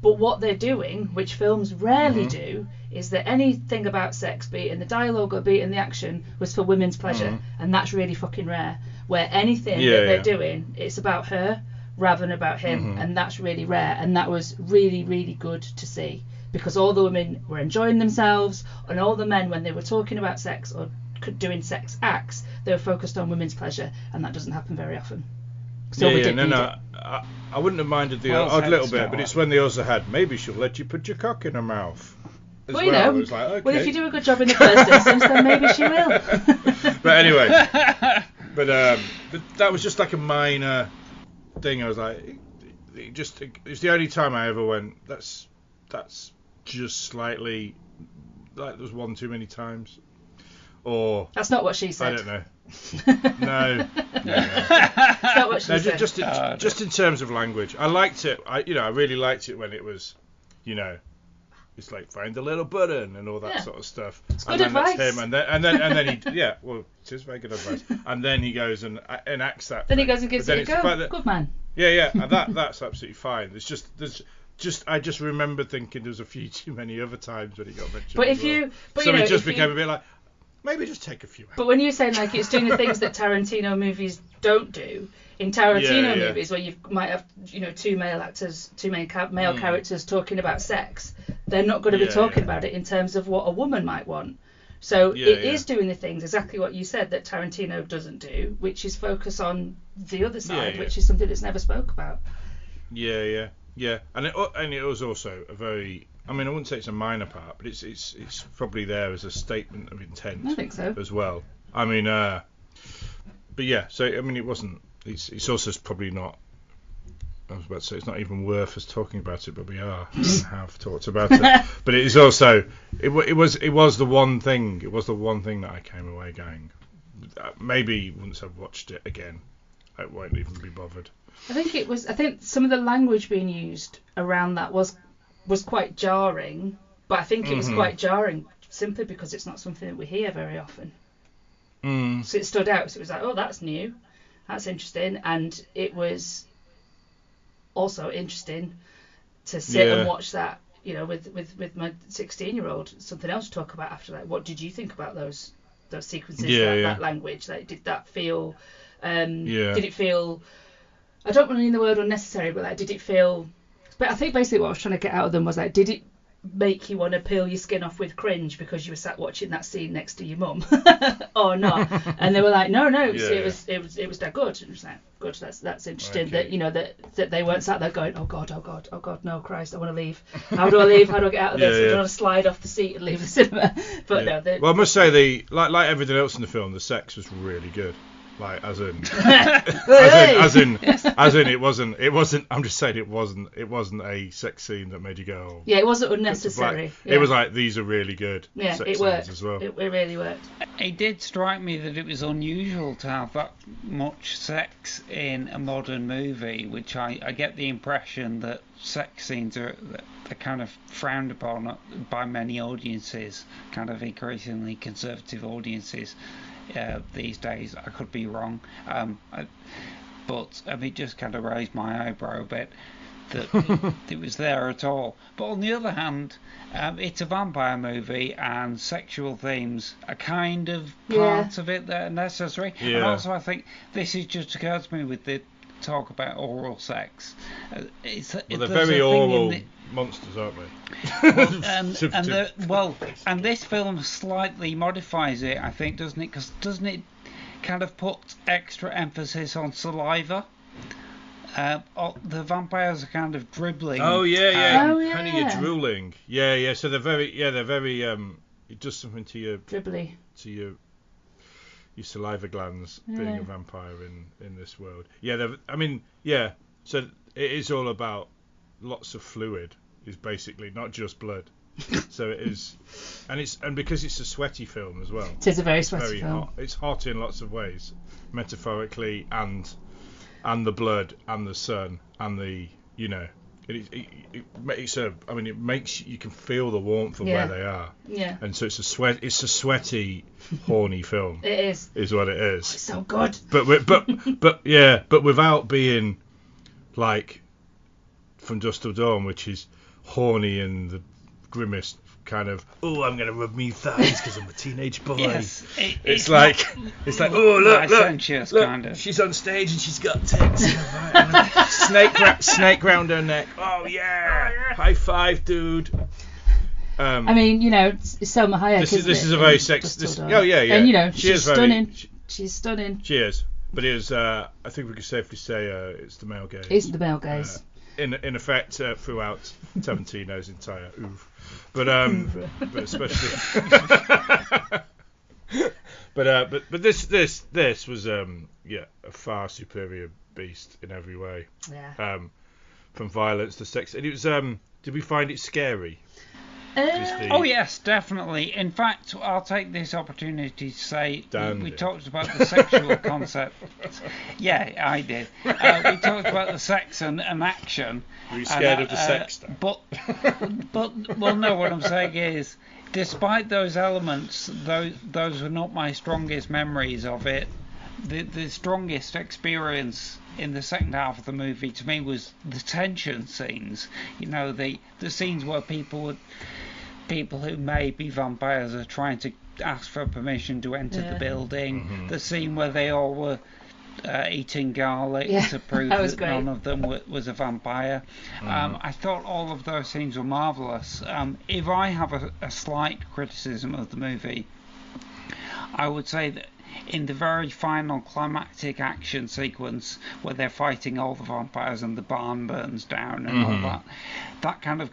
but what they're doing, which films rarely do, is that anything about sex, be it in the dialogue or be it in the action, was for women's pleasure, and that's really fucking rare. Where anything that they're doing, it's about her rather than about him, and that's really rare. And that was really, really good to see. Because all the women were enjoying themselves, and all the men, when they were talking about sex or doing sex acts, they were focused on women's pleasure, and that doesn't happen very often. So we did need it. I wouldn't have minded the odd little bit, but it's when they also had, maybe she'll let you put your cock in her mouth. Well, you know, like, okay. Well, if you do a good job in the first instance, then maybe she will. But anyway, but that was just like a minor thing. I was like, it's the only time I ever went, that's just slightly, like there's one too many times. Or that's not what she said. I don't know. No. That's not what she said. Just in terms of language, I liked it. I really liked it when it was, it's like find the little button and all that sort of stuff. It's good advice. That's him, and then he it is very good advice. And then he goes and enacts that. Then he goes and gives it a go. Good man. Yeah, and that's absolutely fine. I just remember thinking there was a few too many other times when he got mentioned. It just became a bit like, maybe just take a few out. But when you're saying like it's doing the things that Tarantino movies don't do, in Tarantino movies where you might have two male characters talking about sex, they're not going to be talking about it in terms of what a woman might want. So it is doing the things exactly what you said that Tarantino doesn't do, which is focus on the other side, which is something that's never spoke about. Yeah, and it was also a very, I mean, I wouldn't say it's a minor part, but it's probably there as a statement of intent. I think so. As well. I mean, but yeah, so I mean, it wasn't. It's also probably not. I was about to say it's not even worth us talking about it, but we have talked about it. But it is also it was the one thing. It was the one thing that I came away going. Maybe once I've watched it again, I won't even be bothered. I think some of the language being used around that was quite jarring, but I think it was quite jarring simply because it's not something that we hear very often. So it stood out. So it was like, oh, that's new, that's interesting, and it was also interesting to sit and watch that, with my 16-year-old. Something else to talk about after that. What did you think about those sequences? That language. Like, did that feel? Did it feel? I don't want to use the word unnecessary, but like, did it feel? But I think basically what I was trying to get out of them was like, did it make you want to peel your skin off with cringe because you were sat watching that scene next to your mum or not? And they were like, no, it was dead good. It was like, good, that's interesting. Okay. That, you know, that they weren't sat there going, oh god, no, Christ, I want to leave. How do I leave? How do I get out of this? I don't want to slide off the seat and leave the cinema. But no. Well, I must say, like everything else in the film, the sex was really good. Like, as in, it wasn't. I'm just saying, it wasn't a sex scene that made you go. Oh, yeah, it wasn't unnecessary. It was like, these are really good. Yeah, sex it worked scenes as well. It really worked. It did strike me that it was unusual to have that much sex in a modern movie, which I get the impression that sex scenes are kind of frowned upon by many audiences, kind of increasingly conservative audiences. These days. I could be wrong, but it just kind of raised my eyebrow a bit that it was there at all. But on the other hand, it's a vampire movie, and sexual themes are kind of part of it that are necessary. Yeah. And also, I think this has just occurred to me with the talk about oral sex. They're very oral monsters, aren't they? And this film slightly modifies it, I think, doesn't it? Because doesn't it kind of put extra emphasis on saliva? The vampires are kind of dribbling. Oh yeah. Kind of you're drooling. Yeah. So they're very. It does something to your dribbly. To your saliva glands, being a vampire in this world. Yeah. So it is all about lots of fluid. Is basically not just blood. So it is, and because it's a sweaty film as well. It is a very sweaty film. Hot. It's hot in lots of ways, metaphorically and the blood and the sun and the it makes you can feel the warmth of where they are. Yeah. And so it's a sweaty, horny film. It is what it is. Oh, it's so good. But without being like From Dusk Till Dawn, which is horny and the grimmest kind of, oh, I'm gonna rub me thighs because I'm a teenage boy. Yes, it's like oh look, kind of. She's on stage and she's got tits. Snake round her neck. Oh yeah, high five, dude. It's Selma Hayek. This is a very sexy. Oh yeah. And she's stunning. She's stunning. She is, but it is. I think we could safely say it's the male gaze. It's the male gaze. In effect, throughout Tarantino's entire oeuvre, but especially, but this was a far superior beast in every way. Yeah. From violence to sex, and it was. Did we find it scary? Oh yes, definitely. In fact, I'll take this opportunity to say we talked about the sexual concept. Yeah, I did. We talked about the sex and action. Were you scared of the sex stuff? But no. What I'm saying is, despite those elements, those were not my strongest memories of it. The strongest experience in the second half of the movie to me was the tension scenes. The scenes where people who may be vampires are trying to ask for permission to enter the building. Mm-hmm. The scene where they all were eating garlic to prove that none of them was a vampire. Mm-hmm. I thought all of those scenes were marvellous. If I have a slight criticism of the movie, I would say that in the very final climactic action sequence where they're fighting all the vampires and the barn burns down and all that kind of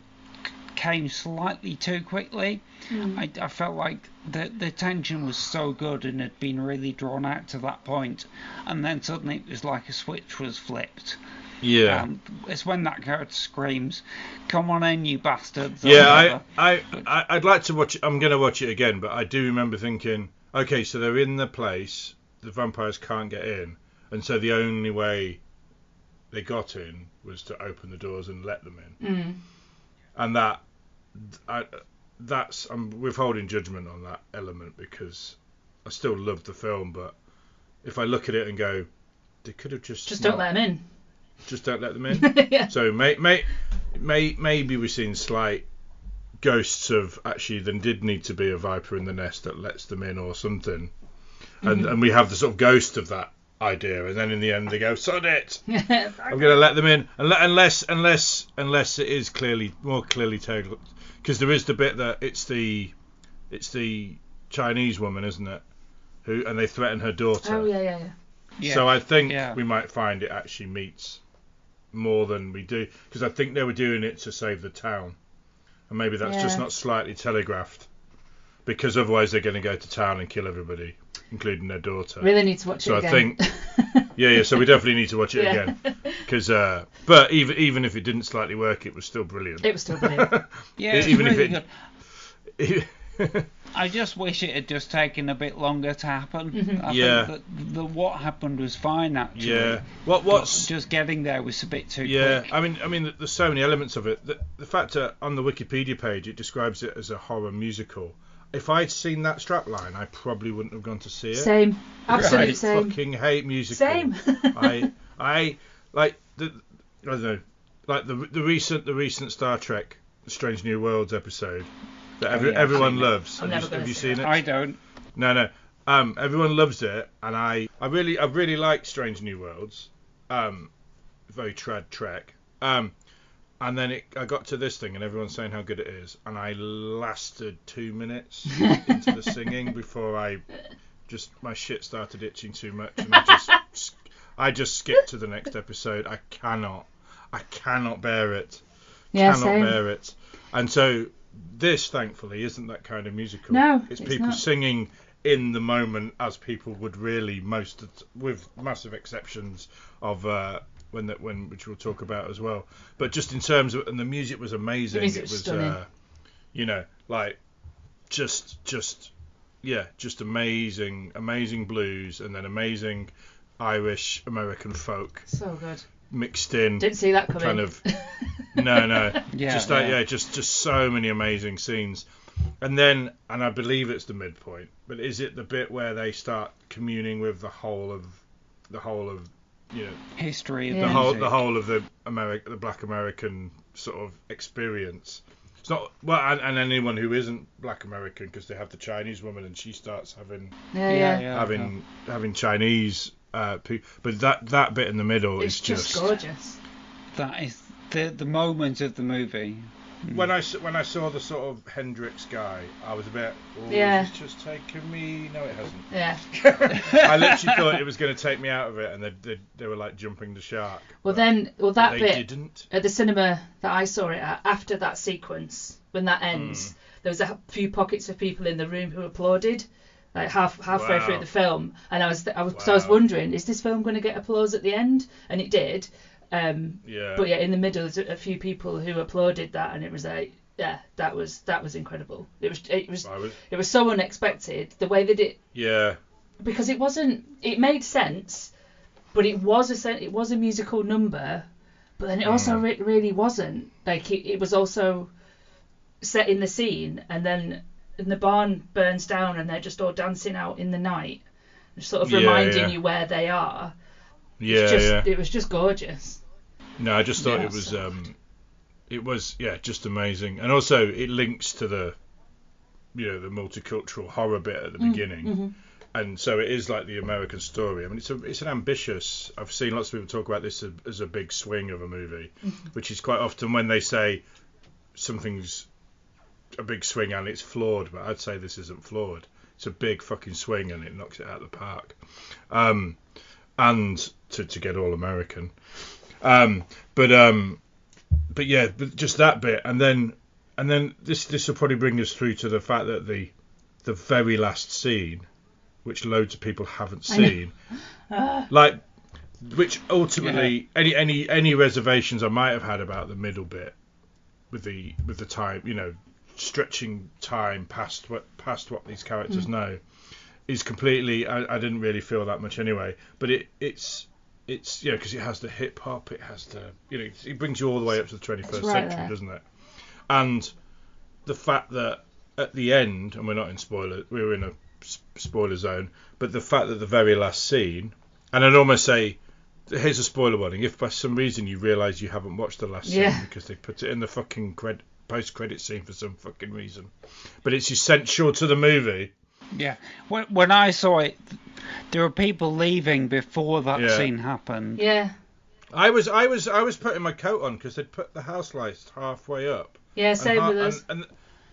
came slightly too quickly. I felt like the tension was so good and had been really drawn out to that point, and then suddenly it was like a switch was flipped. Yeah. It's when that character screams, "Come on in, you bastards!" Yeah, I'd like to watch it. I'm going to watch it again, but I do remember thinking, okay, so they're in the place, the vampires can't get in, and so the only way they got in was to open the doors and let them in. And I'm withholding judgment on that element because I still love the film, but if I look at it and go, they could have just don't let them in. Just don't let them in. Yeah. So maybe we've seen slight ghosts of actually there did need to be a viper in the nest that lets them in or something, and we have the sort of ghost of that idea, and then in the end they go, sod it, I'm going to let them in, unless it is more clearly because there is the bit that it's the Chinese woman, isn't it? And they threaten her daughter. Oh yeah. So I think we might find it actually meets more than we do, because I think they were doing it to save the town, and maybe that's just not slightly telegraphed, because otherwise they're going to go to town and kill everybody, including their daughter. Really need to watch it again. So I think, so we definitely need to watch it again, because but even if it didn't slightly work, it was still brilliant. It was still brilliant. Even really if good. I just wish it had just taken a bit longer to happen. Mm-hmm. I think that what happened was fine, actually. Yeah. What's just getting there was a bit too quick. Yeah, I mean, there's so many elements of it. The fact that on the Wikipedia page it describes it as a horror musical. If I'd seen that strapline, I probably wouldn't have gone to see it. Same, absolutely same. I fucking hate musicals. Same. I like I don't know, like the recent Star Trek Strange New Worlds episode that everyone loves. Have you seen it? I don't. No. Everyone loves it, and I really like Strange New Worlds. Very trad Trek. And then I got to this thing, and everyone's saying how good it is, and I lasted 2 minutes into the singing before my shit started itching too much, and I just skipped to the next episode. I cannot bear it. Bear it. And so this, thankfully, isn't that kind of musical. No, it's people not. singing in the moment, as people would really, with massive exceptions of which we'll talk about as well. But just in terms of, and the music was amazing. It was stunning. Just amazing blues, and then amazing Irish American folk. So good. Mixed in. Didn't see that coming. Kind of. No. Just so many amazing scenes. And I believe it's the midpoint, but is it the bit where they start communing with the whole of history of the whole of the Black American sort of experience? It's not and anyone who isn't Black American, because they have the Chinese woman and she starts having having Chinese people, but that bit in the middle is just gorgeous. That is the moment of the movie. When I saw the sort of Hendrix guy, I was a bit, it's just taken me. No, it hasn't. Yeah. I literally thought it was going to take me out of it, and they were like jumping the shark. That bit didn't. At the cinema that I saw it at, after that sequence, when that ends, there was a few pockets of people in the room who applauded, like halfway through the film, and I was wondering, is this film going to get applause at the end? And it did. But in the middle there's a few people who applauded that, and it was like, that was incredible. It was so unexpected the way that because it made sense, but it was a musical number, but then it also really wasn't. Like it was also set in the scene, and then the barn burns down and they're just all dancing out in the night, sort of reminding you where they are. It was just gorgeous. No, I just thought it was just amazing, and also it links to the the multicultural horror bit at the beginning, and so it is like the American story. I mean, it's an ambitious. I've seen lots of people talk about this as a big swing of a movie, which is quite often when they say something's a big swing and it's flawed, but I'd say this isn't flawed. It's a big fucking swing and it knocks it out of the park. And to get all American. But just that bit, and then this will probably bring us through to the fact that the very last scene, which loads of people haven't seen, which ultimately any reservations I might have had about the middle bit with the time, stretching time past what these characters know, is completely. I didn't really feel that much anyway, but it's because it has the hip hop, it has the it brings you all the way up to the 21st century, doesn't it? And the fact that at the end, and we're not in spoiler, we're in a spoiler zone, but the fact that the very last scene, and I'd almost say, here's a spoiler warning: if by some reason you realise you haven't watched the last scene because they put it in the fucking post-credit scene for some fucking reason, but it's essential to the movie. Yeah, when I saw it, there were people leaving before that scene happened. Yeah. I was putting my coat on because they'd put the house lights halfway up. Yeah, same with us. And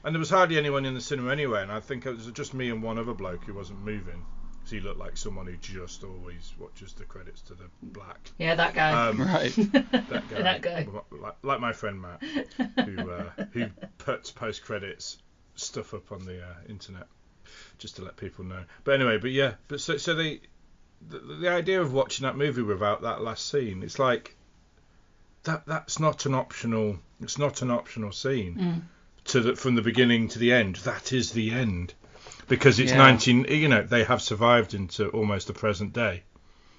there was hardly anyone in the cinema anyway, and I think it was just me and one other bloke who wasn't moving. Because he looked like someone who just always watches the credits to the black. Yeah, that guy. Right. That guy. Like my friend Matt, who puts post-credits stuff up on the internet, just to let people know. But anyway, so the idea of watching that movie without that last scene, it's like that's not an optional. It's not an optional scene. From the beginning to the end. That is the end. Because it's 19, they have survived into almost the present day.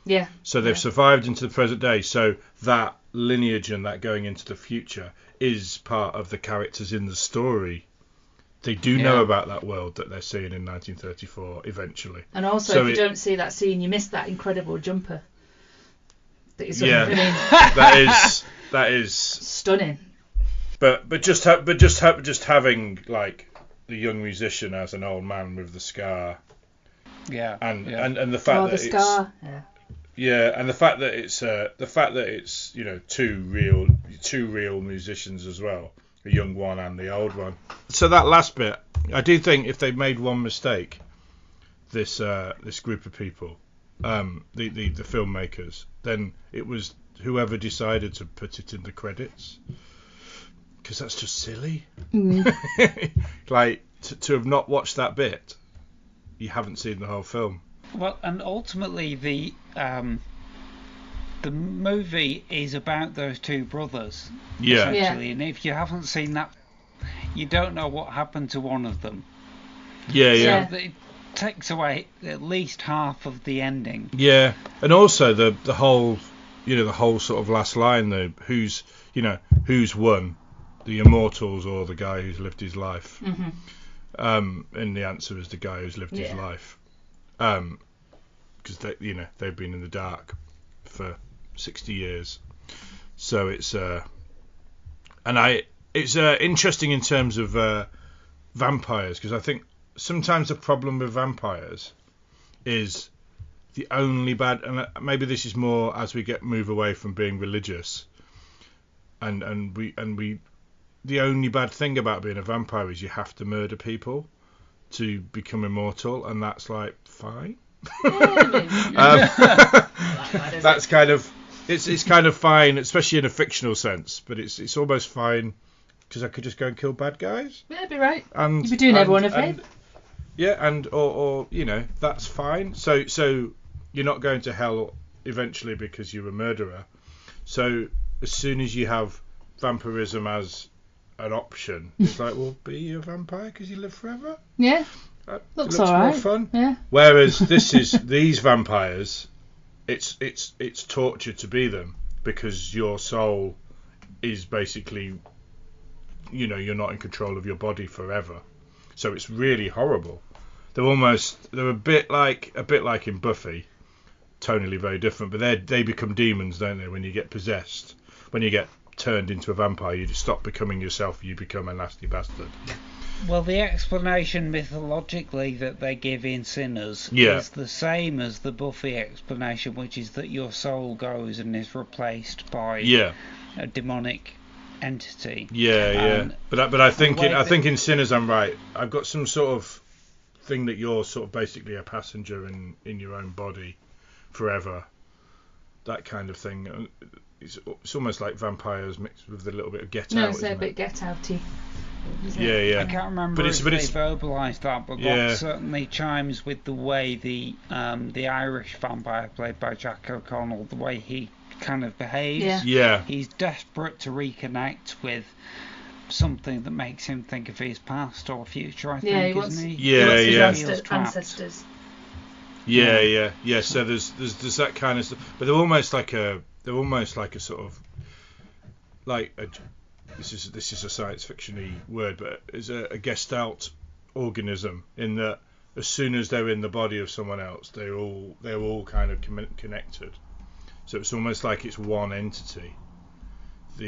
Yeah. So they've survived into the present day. So that lineage and that going into the future is part of the characters in the story. They do know about that world that they're seeing in 1934 eventually. And also, if you don't see that scene, you miss that incredible jumper. That is stunning. But just having like the young musician as an old man with the scar. Yeah. And the fact that the scar. And the fact that it's two real musicians as well, the young one and the old one. So that last bit, I do think if they made one mistake, this group of people, the filmmakers, then it was whoever decided to put it in the credits. Because that's just silly. Like, to have not watched that bit, you haven't seen the whole film. Well, and ultimately the movie is about those two brothers. Yeah. Essentially. And if you haven't seen that, you don't know what happened to one of them. Yeah. So it takes away at least half of the ending. Yeah. And also the whole sort of last line, though, who's won? The immortals or the guy who's lived his life? And the answer is the guy who's lived his life. Because they've been in the dark for 60 years. So it's interesting in terms of vampires, because I think sometimes the problem with vampires is the only bad, and maybe this is more as we move away from being religious, and we. The only bad thing about being a vampire is you have to murder people to become immortal, and that's like fine. That's kind of it's kind of fine, especially in a fictional sense. But it's almost fine because I could just go and kill bad guys. Yeah, that'd be right. And you'd be doing everyone a favour. Yeah, or that's fine. So you're not going to hell eventually because you're a murderer. So as soon as you have vampirism as an option, it's like, well, be a vampire because you live forever. Yeah, looks alright. More fun. Yeah. Whereas these vampires, it's torture to be them because your soul is basically, you're not in control of your body forever. So it's really horrible. They're a bit like in Buffy, tonally very different, but they become demons, don't they? When you get possessed, when you get turned into a vampire, you stop becoming yourself, you become a nasty bastard. Well, the explanation mythologically that they give in Sinners is the same as the Buffy explanation, which is that your soul goes and is replaced by a demonic entity. But I think in Sinners I'm right. I've got some sort of thing that you're sort of basically a passenger in your own body forever, that kind of thing. It's almost like vampires mixed with a little bit of Get Out. No, it's a bit Get Outy. Yeah. I can't remember if they verbalised that, but that certainly chimes with the way the Irish vampire played by Jack O'Connell, the way he kind of behaves. Yeah. He's desperate to reconnect with something that makes him think of his past or future, I think, isn't he? He wants his ancestors. Yeah. So there's that kind of stuff, but they're almost like a sort of like this is a science fiction-y word, but is a Gestalt organism, in that as soon as they're in the body of someone else, they're all kind of connected. So it's almost like it's one entity. But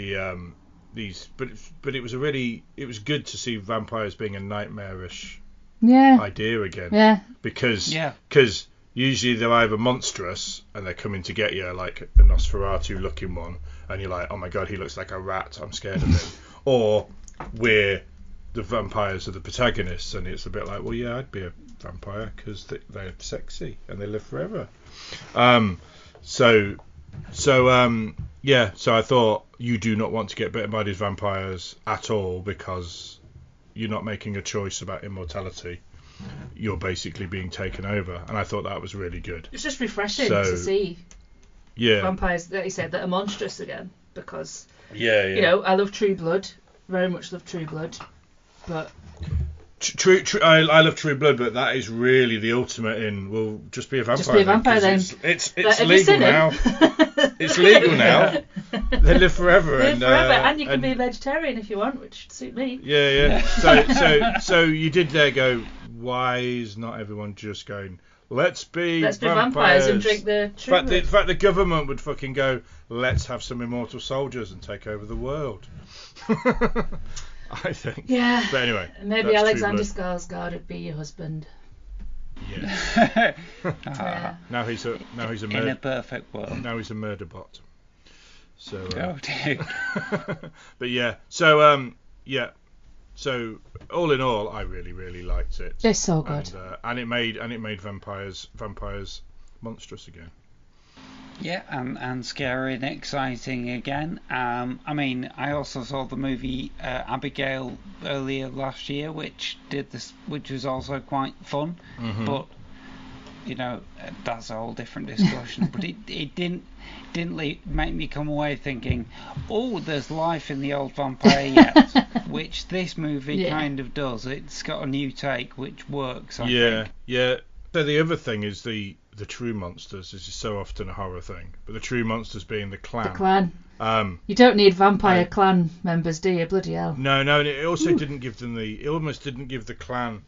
it was good to see vampires being a nightmarish idea again. Yeah. Because usually they're either monstrous and they're coming to get you, like the Nosferatu looking one, and you're like, oh my god, he looks like a rat, I'm scared of him. or we're the vampires are the protagonists, and it's a bit like, well, yeah, I'd be a vampire because they're sexy and they live forever. So I thought you do not want to get bitten by these vampires at all because you're not making a choice about immortality. You're basically being taken over, and I thought that was really good. It's just refreshing to see yeah. vampires, that he said, that are monstrous again, because yeah. You know, I love True Blood, very much love True Blood, but I love True Blood, but that is really the ultimate in, well, just be a vampire. Just be a vampire then. It's legal now. It's legal now. They live forever. And you can be a vegetarian if you want, which would suit me. Yeah. So you did there go, why is not everyone just going, let's be vampires and drink the True Blood? In fact, the government would fucking go, let's have some immortal soldiers and take over the world. I think. Yeah. But anyway. Maybe Alexander Skarsgård would be your husband. Yeah. Now he's a in a perfect world. Now he's a murder bot. So. But yeah. So So all in all, I really, really liked it. It's so good. And it made vampires monstrous again. Yeah, and scary and exciting again. I mean, I also saw the movie Abigail earlier last year, which was also quite fun. Mm-hmm. But you know, that's a whole different discussion. But it didn't make me come away thinking, oh, there's life in the old vampire yet, which this movie kind of does. It's got a new take which works. I think. Yeah. So the other thing is the true monsters. This is so often a horror thing, but the true monsters being the clan. The clan. You don't need vampire clan members, do you? Bloody hell. No, and it also didn't give them it almost didn't give the clan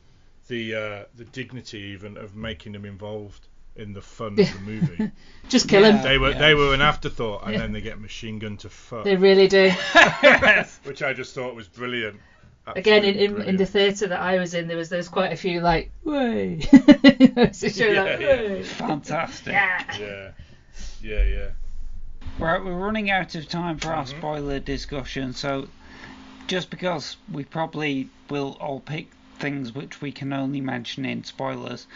the dignity even of making them involved in the fun of the movie. Just kill them. They were an afterthought, and then they get machine gun to fuck. They really do. Which I just thought was brilliant. Again, in the theatre that I was in, there was quite a few like, way. Fantastic. Yeah. Right, we're running out of time for our spoiler discussion, so just because we probably will all pick things which we can only mention in spoilers,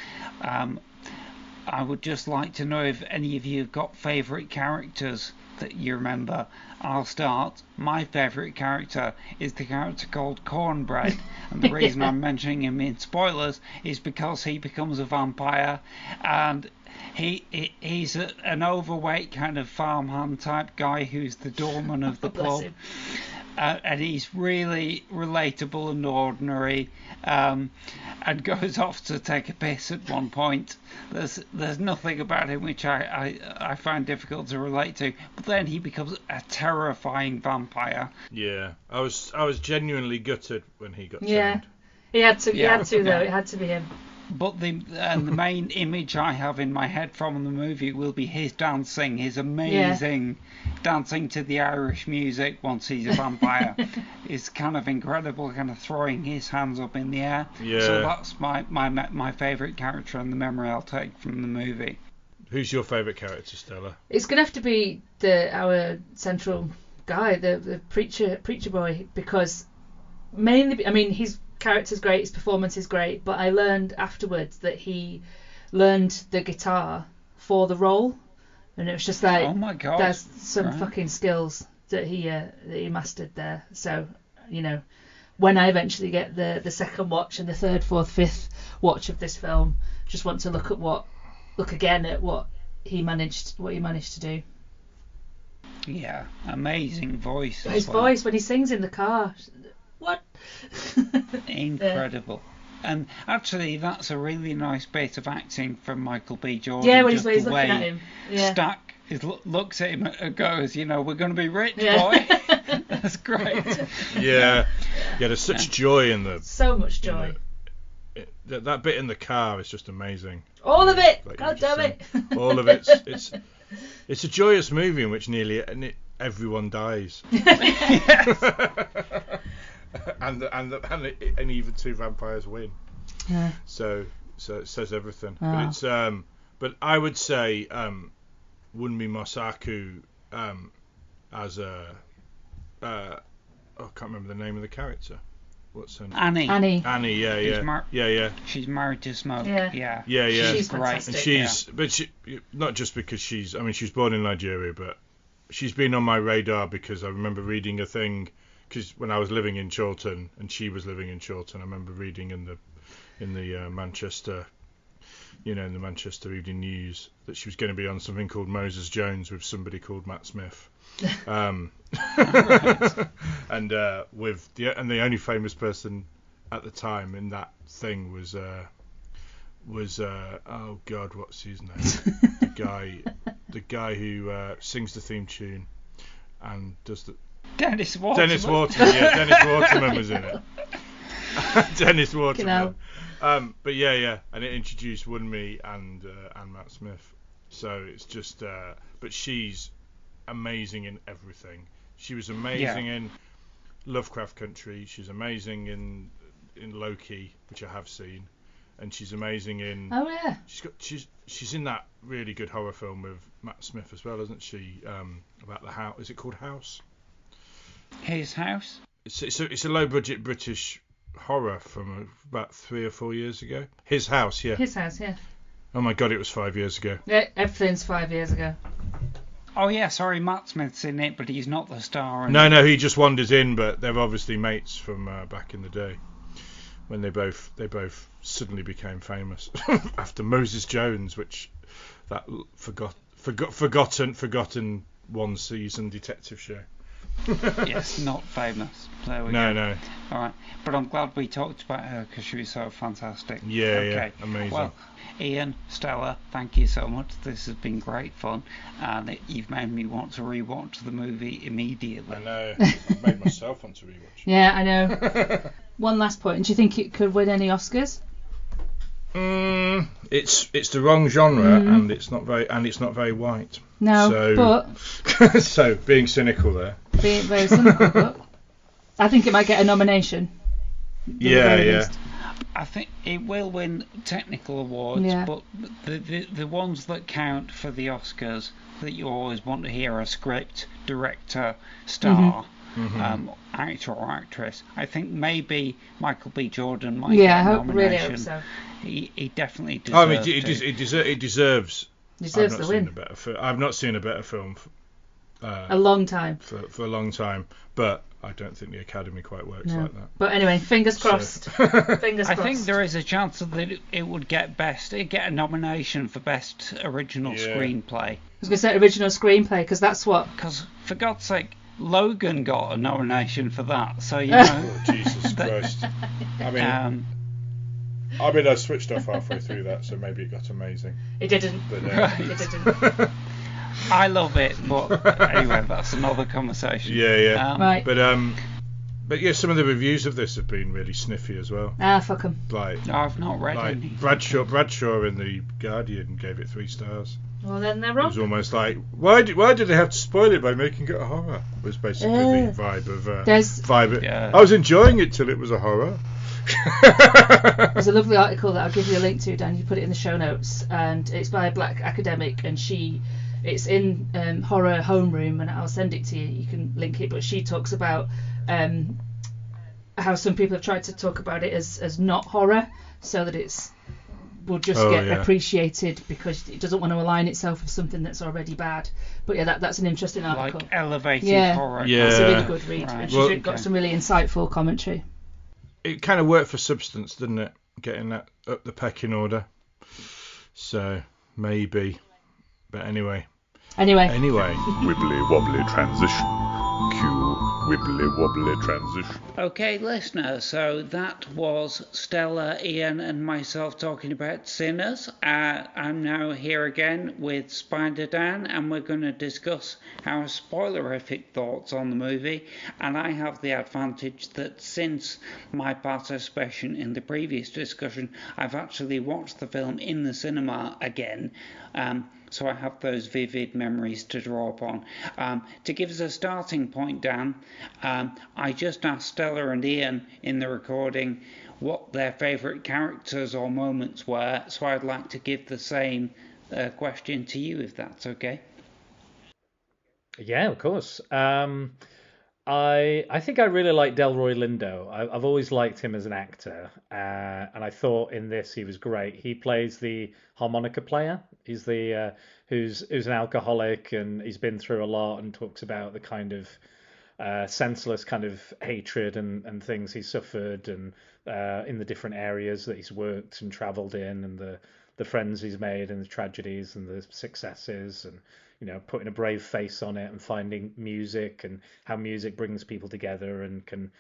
I would just like to know if any of you have got favourite characters that you remember. I'll start. My favourite character is the character called Cornbread, and the reason I'm mentioning him in spoilers is because he becomes a vampire, and he's an overweight kind of farmhand type guy who's the doorman of the club. And he's really relatable and ordinary, and goes off to take a piss at one point. There's nothing about him which I find difficult to relate to, but then he becomes a terrifying vampire. Yeah, I was genuinely gutted when he got turned. He had to though. It had to be him. But the main image I have in my head from the movie will be his dancing, his amazing dancing to the Irish music once he's a vampire. It's kind of incredible, kind of throwing his hands up in the air. Yeah. So that's my favourite character and the memory I'll take from the movie. Who's your favourite character, Stella? It's going to have to be our central guy, the preacher boy, because mainly, I mean, his character's great, his performance is great, but I learned afterwards that he learned the guitar for the role, and it was just like, oh my god, there's some fucking skills that he mastered there. So, you know, when I eventually get the second watch and the third, fourth, fifth watch of this film, just want to look again at what he managed to do. Yeah, amazing voice. His voice when he sings in the car. What? Incredible. And actually, that's a really nice bit of acting from Michael B. Jordan. Yeah, when he's looking at him. Stack looks at him and goes, you know, we're going to be rich, boy. That's great. Yeah, there's such joy in the... So much joy. That bit in the car is just amazing. All of it! Like, God damn it! All of it. It's a joyous movie in which nearly everyone dies. and even two vampires win. Yeah. So it says everything. Oh. But I would say Wunmi Mosaku as I can't remember the name of the character. What's her name? Annie. Annie, yeah. She's married to Smoke. Yeah. Yeah. She's great. fantastic. But she, not just because she was born in Nigeria, but she's been on my radar because I remember reading a thing, because when I was living in Chorlton and she was living in Chorlton, I remember reading in the Manchester, in the Manchester Evening News, that she was going to be on something called Moses Jones with somebody called Matt Smith. And the only famous person at the time in that thing was oh God, what's his name? the guy who sings the theme tune and does the Dennis Waterman. Dennis Waterman was in it. Dennis Waterman. But yeah, and it introduced Wunmi and Matt Smith. So it's just, but she's amazing in everything. She was amazing in Lovecraft Country. She's amazing in Loki, which I have seen, and she's amazing in. Oh yeah. She's in that really good horror film with Matt Smith as well, isn't she? About the house. Is it called House? His House. It's a low budget British horror from about 3 or 4 years ago. His House, yeah. His House, yeah. Oh my God, it was 5 years ago. Yeah, everything's 5 years ago. Oh yeah, sorry, Matt Smith's in it, but he's not the star. No, he just wanders in, but they're obviously mates from back in the day when they both suddenly became famous after Moses Jones, which that forgotten one season detective show. Yes, not famous. There we go. No. All right, but I'm glad we talked about her because she was so fantastic. Yeah, amazing. Well, Ian, Stella, thank you so much. This has been great fun, and you've made me want to rewatch the movie immediately. I know. I've made myself want to rewatch it. Yeah, I know. One last point. Do you think it could win any Oscars? It's the wrong genre, and it's not very white. No, but so being cynical there. Being very cynical, but I think it might get a nomination. Yeah. I think it will win technical awards, but the ones that count for the Oscars that you always want to hear are script, director, star, actor or actress. I think maybe Michael B. Jordan might get a nomination. Really hope so. He definitely deserves it deserves. The win. I've not seen a better film. A long time. For a long time, but I don't think the Academy quite works like that. But anyway, fingers crossed. Fingers crossed. I think there is a chance that it would get a nomination for best original screenplay. I was going to say original screenplay because that's what. Because for God's sake, Logan got a nomination for that. So you know. Oh, Jesus Christ! I I switched off halfway through that, so maybe it got amazing. It didn't. But, It didn't. I love it, but anyway, that's another conversation. Yeah. Right. But yeah, some of the reviews of this have been really sniffy as well. Fuck them. No, I've not read any. Bradshaw in the Guardian gave it 3 stars. Well, then they're wrong. It was almost like, why did they have to spoil it by making it a horror? Was basically the vibe of. I was enjoying it till it was a horror. There's a lovely article that I'll give you a link to, Dan. You put it in the show notes, and it's by a black academic, and it's in Horror Homeroom, and I'll send it to you. You can link it, but she talks about how some people have tried to talk about it as not horror, so that it's will just get appreciated because it doesn't want to align itself with something that's already bad. But yeah, that's an interesting article. Like elevated horror. Yeah, it's a really good read, and she's got some really insightful commentary. It kind of worked for substance, didn't it? Getting that up the pecking order. So maybe, but anyway. Wibbly wobbly transition. Cue wibbly wobbly transition. Okay, listener, so that was Stella, Ian and myself talking about Sinners. I'm now here again with Spider Dan, and we're going to discuss our spoilerific thoughts on the movie. And I have the advantage that since my participation in the previous discussion, I've actually watched the film in the cinema again. So I have those vivid memories to draw upon. To give us a starting point, Dan, I just asked Stella and Ian in the recording what their favourite characters or moments were, so I'd like to give the same question to you, if that's okay. Yeah, of course. I think I really like Delroy Lindo. I've always liked him as an actor, and I thought in this he was great. He plays the harmonica player. He's the who's an alcoholic, and he's been through a lot, and talks about the kind of senseless kind of hatred and things he suffered, and in the different areas that he's worked and travelled in, and the friends he's made, and the tragedies and the successes, and putting a brave face on it, and finding music, and how music brings people together and can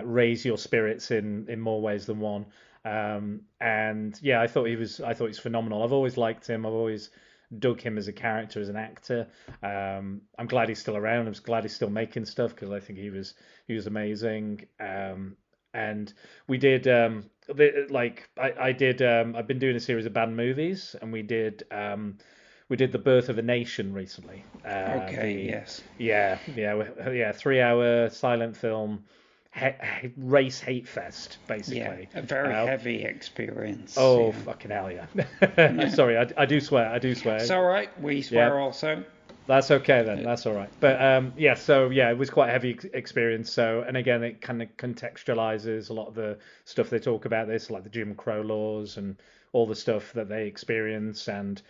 raise your spirits in more ways than one. And yeah, I thought he's phenomenal. I've always liked him. I've always dug him as a character, as an actor. I'm glad he's still around. I'm glad he's still making stuff, because I think he was amazing. And we did I did. I've been doing a series of band movies, and we did The Birth of a Nation recently. Yes. Yeah. 3-hour silent film. Race hate fest, basically. Yeah, a very heavy experience. Oh, yeah. Fucking hell, yeah. Sorry, I do swear. It's all right. We swear also. That's okay then. That's all right. But it was quite a heavy experience. So, and again, it kind of contextualizes a lot of the stuff they talk about this, like the Jim Crow laws and all the stuff that they experience, and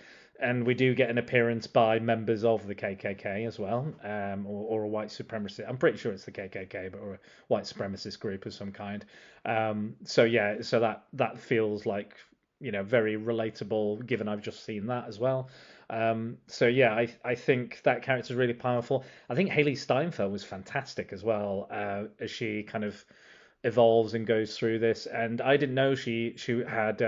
we do get an appearance by members of the KKK as well, or a white supremacist. I'm pretty sure it's the KKK, but or a white supremacist group of some kind. So that feels like very relatable, given I've just seen that as well. I think that character is really powerful. I think Haley Steinfeld was fantastic as well, as she kind of evolves and goes through this. And I didn't know she had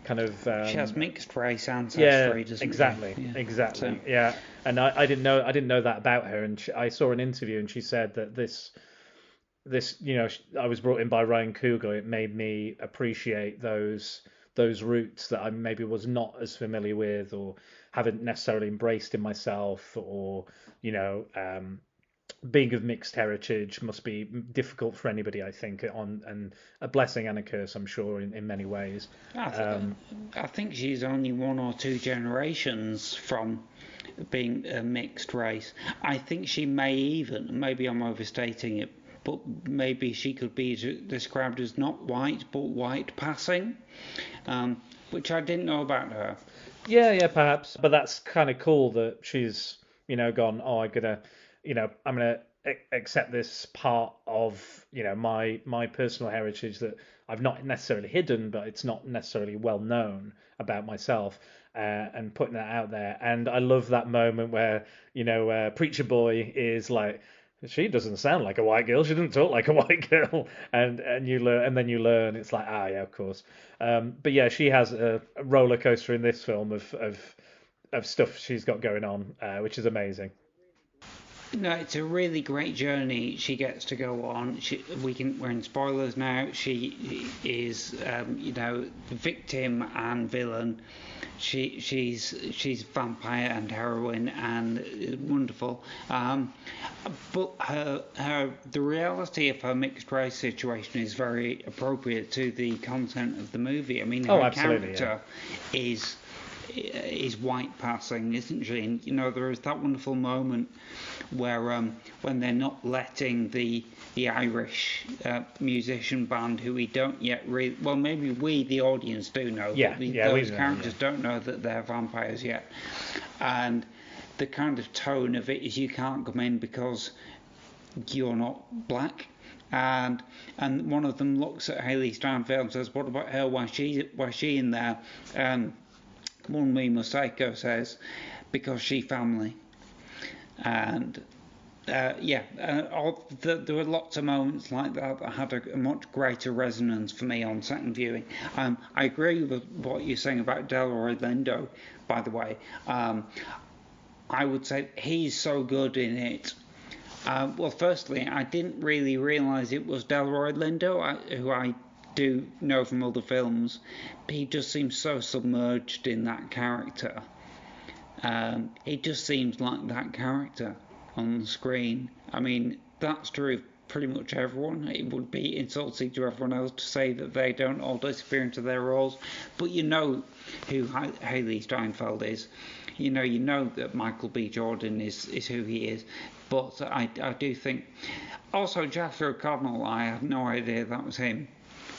she has mixed race ancestry, doesn't exactly. Yeah, exactly. So. Yeah, and I didn't know that about her. And I saw an interview, and she said that this I was brought in by Ryan Coogler. It made me appreciate those roots that I maybe was not as familiar with, or haven't necessarily embraced in myself, or being of mixed heritage must be difficult for anybody, I think, and a blessing and a curse, I'm sure, in many ways. I think she's only 1 or 2 generations from being a mixed race. I think she maybe I'm overstating it, but maybe she could be described as not white, but white passing, which I didn't know about her. Yeah, perhaps. But that's kind of cool that she's, gone, I'm gonna accept this part of, my personal heritage that I've not necessarily hidden, but it's not necessarily well known about myself, and putting that out there. And I love that moment where, Preacher Boy is like, she doesn't sound like a white girl. She doesn't talk like a white girl, and you learn, and then you learn. It's like, yeah, of course. But yeah, she has a roller coaster in this film of stuff she's got going on, which is amazing. No, it's a really great journey she gets to go on. We're in spoilers now. She is, the victim and villain. She's vampire and heroine and wonderful. But the reality of her mixed race situation is very appropriate to the content of the movie. I mean, her character is white passing, isn't she? And, there is that wonderful moment where when they're not letting the Irish musician band, who we don't yet really, well, maybe we, the audience, do know, but those characters don't know that they're vampires yet. And the kind of tone of it is, you can't come in because you're not black. And one of them looks at Haley Steinfeld and says, "What about her? Why she in there?" One Wee Mosaico says, "Because she family." And there were lots of moments like that had a much greater resonance for me on second viewing. I agree with what you're saying about Delroy Lindo, by the way. I would say he's so good in it. Well, firstly, I didn't really realise it was Delroy Lindo, who I do know from other films, but he just seems so submerged in that character. He just seems like that character on the screen. I mean, that's true of pretty much everyone. It would be insulting to everyone else to say that they don't all disappear into their roles, but you know who Haley Steinfeld is. you know that Michael B. Jordan is who he is, but I do think also Jethro Connell. I had no idea that was him.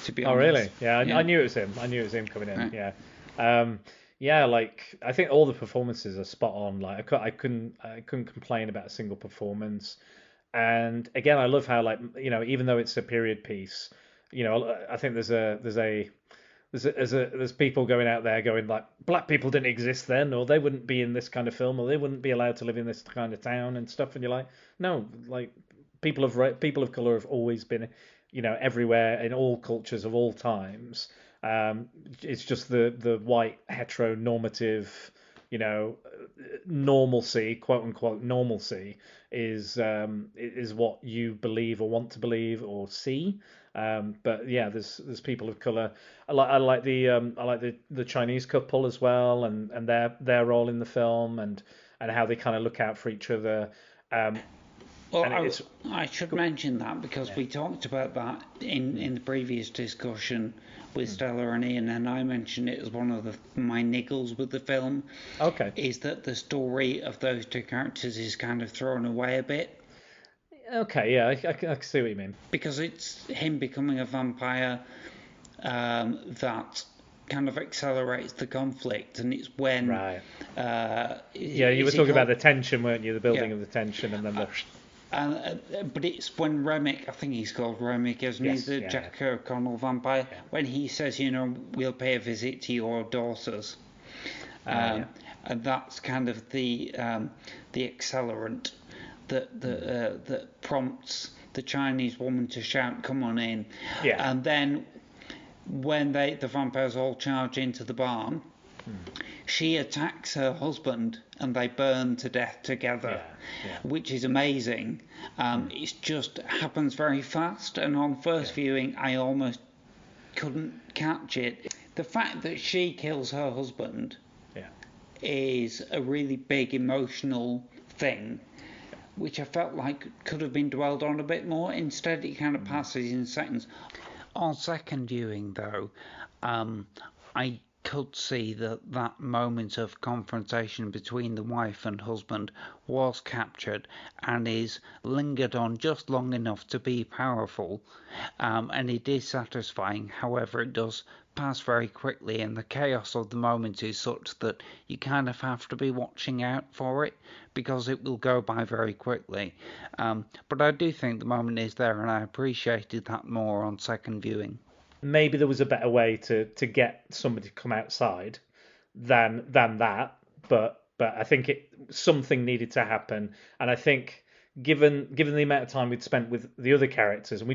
To be honest. Oh really? Yeah, I knew it was him. I knew it was him coming in. Yeah. Yeah, like I think all the performances are spot on. Like I couldn't complain about a single performance. And again, I love how, like, even though it's a period piece, I think there's people going out there going like, black people didn't exist then, or they wouldn't be in this kind of film, or they wouldn't be allowed to live in this kind of town and stuff. And you're like, no, like people of color have always been, everywhere in all cultures of all times. It's just the white heteronormative, normalcy, quote unquote normalcy, is what you believe or want to believe or see. But yeah, there's people of color. I like the Chinese couple as well, and their role in the film, and how they kind of look out for each other. Well, I should mention that because we talked about that in the previous discussion with Stella and Ian, and I mentioned it as one of my niggles with the film. Okay. Is that the story of those two characters is kind of thrown away a bit. Okay, yeah, I can see what you mean. Because it's him becoming a vampire that kind of accelerates the conflict, and it's when... Right. You were talking about the tension, weren't you? The building of the tension, and then the... but it's when Remick, I think he's called Remick, isn't he? The Jack O'Connell vampire. Yeah. When he says, we'll pay a visit to your daughters. And that's kind of the accelerant that prompts the Chinese woman to shout, "Come on in!" Yeah. And then when the vampires all charge into the barn, she attacks her husband and they burn to death together, which is amazing. It just happens very fast, and on first viewing I almost couldn't catch it. The fact that she kills her husband is a really big emotional thing, which I felt like could have been dwelled on a bit more. Instead, it kind of passes in seconds. On second viewing, though, I could see that moment of confrontation between the wife and husband was captured and is lingered on just long enough to be powerful, and it is satisfying. However, it does pass very quickly, and the chaos of the moment is such that you kind of have to be watching out for it because it will go by very quickly. But I do think the moment is there, and I appreciated that more on second viewing. Maybe there was a better way to get somebody to come outside than that, but I think something needed to happen, and I think given the amount of time we'd spent with the other characters, and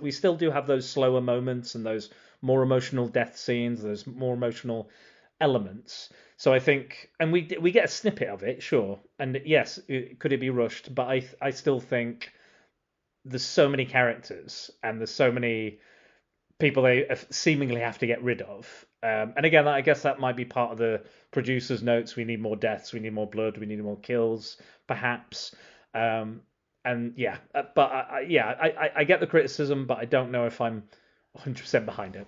we still do have those slower moments and those more emotional death scenes, those more emotional elements. So I think, and we get a snippet of it, sure, and yes, could it be rushed? But I still think there's so many characters and there's so many people they seemingly have to get rid of. And again, I guess that might be part of the producer's notes. We need more deaths, we need more blood, we need more kills, perhaps. And yeah, but I get the criticism, but I don't know if I'm 100% behind it.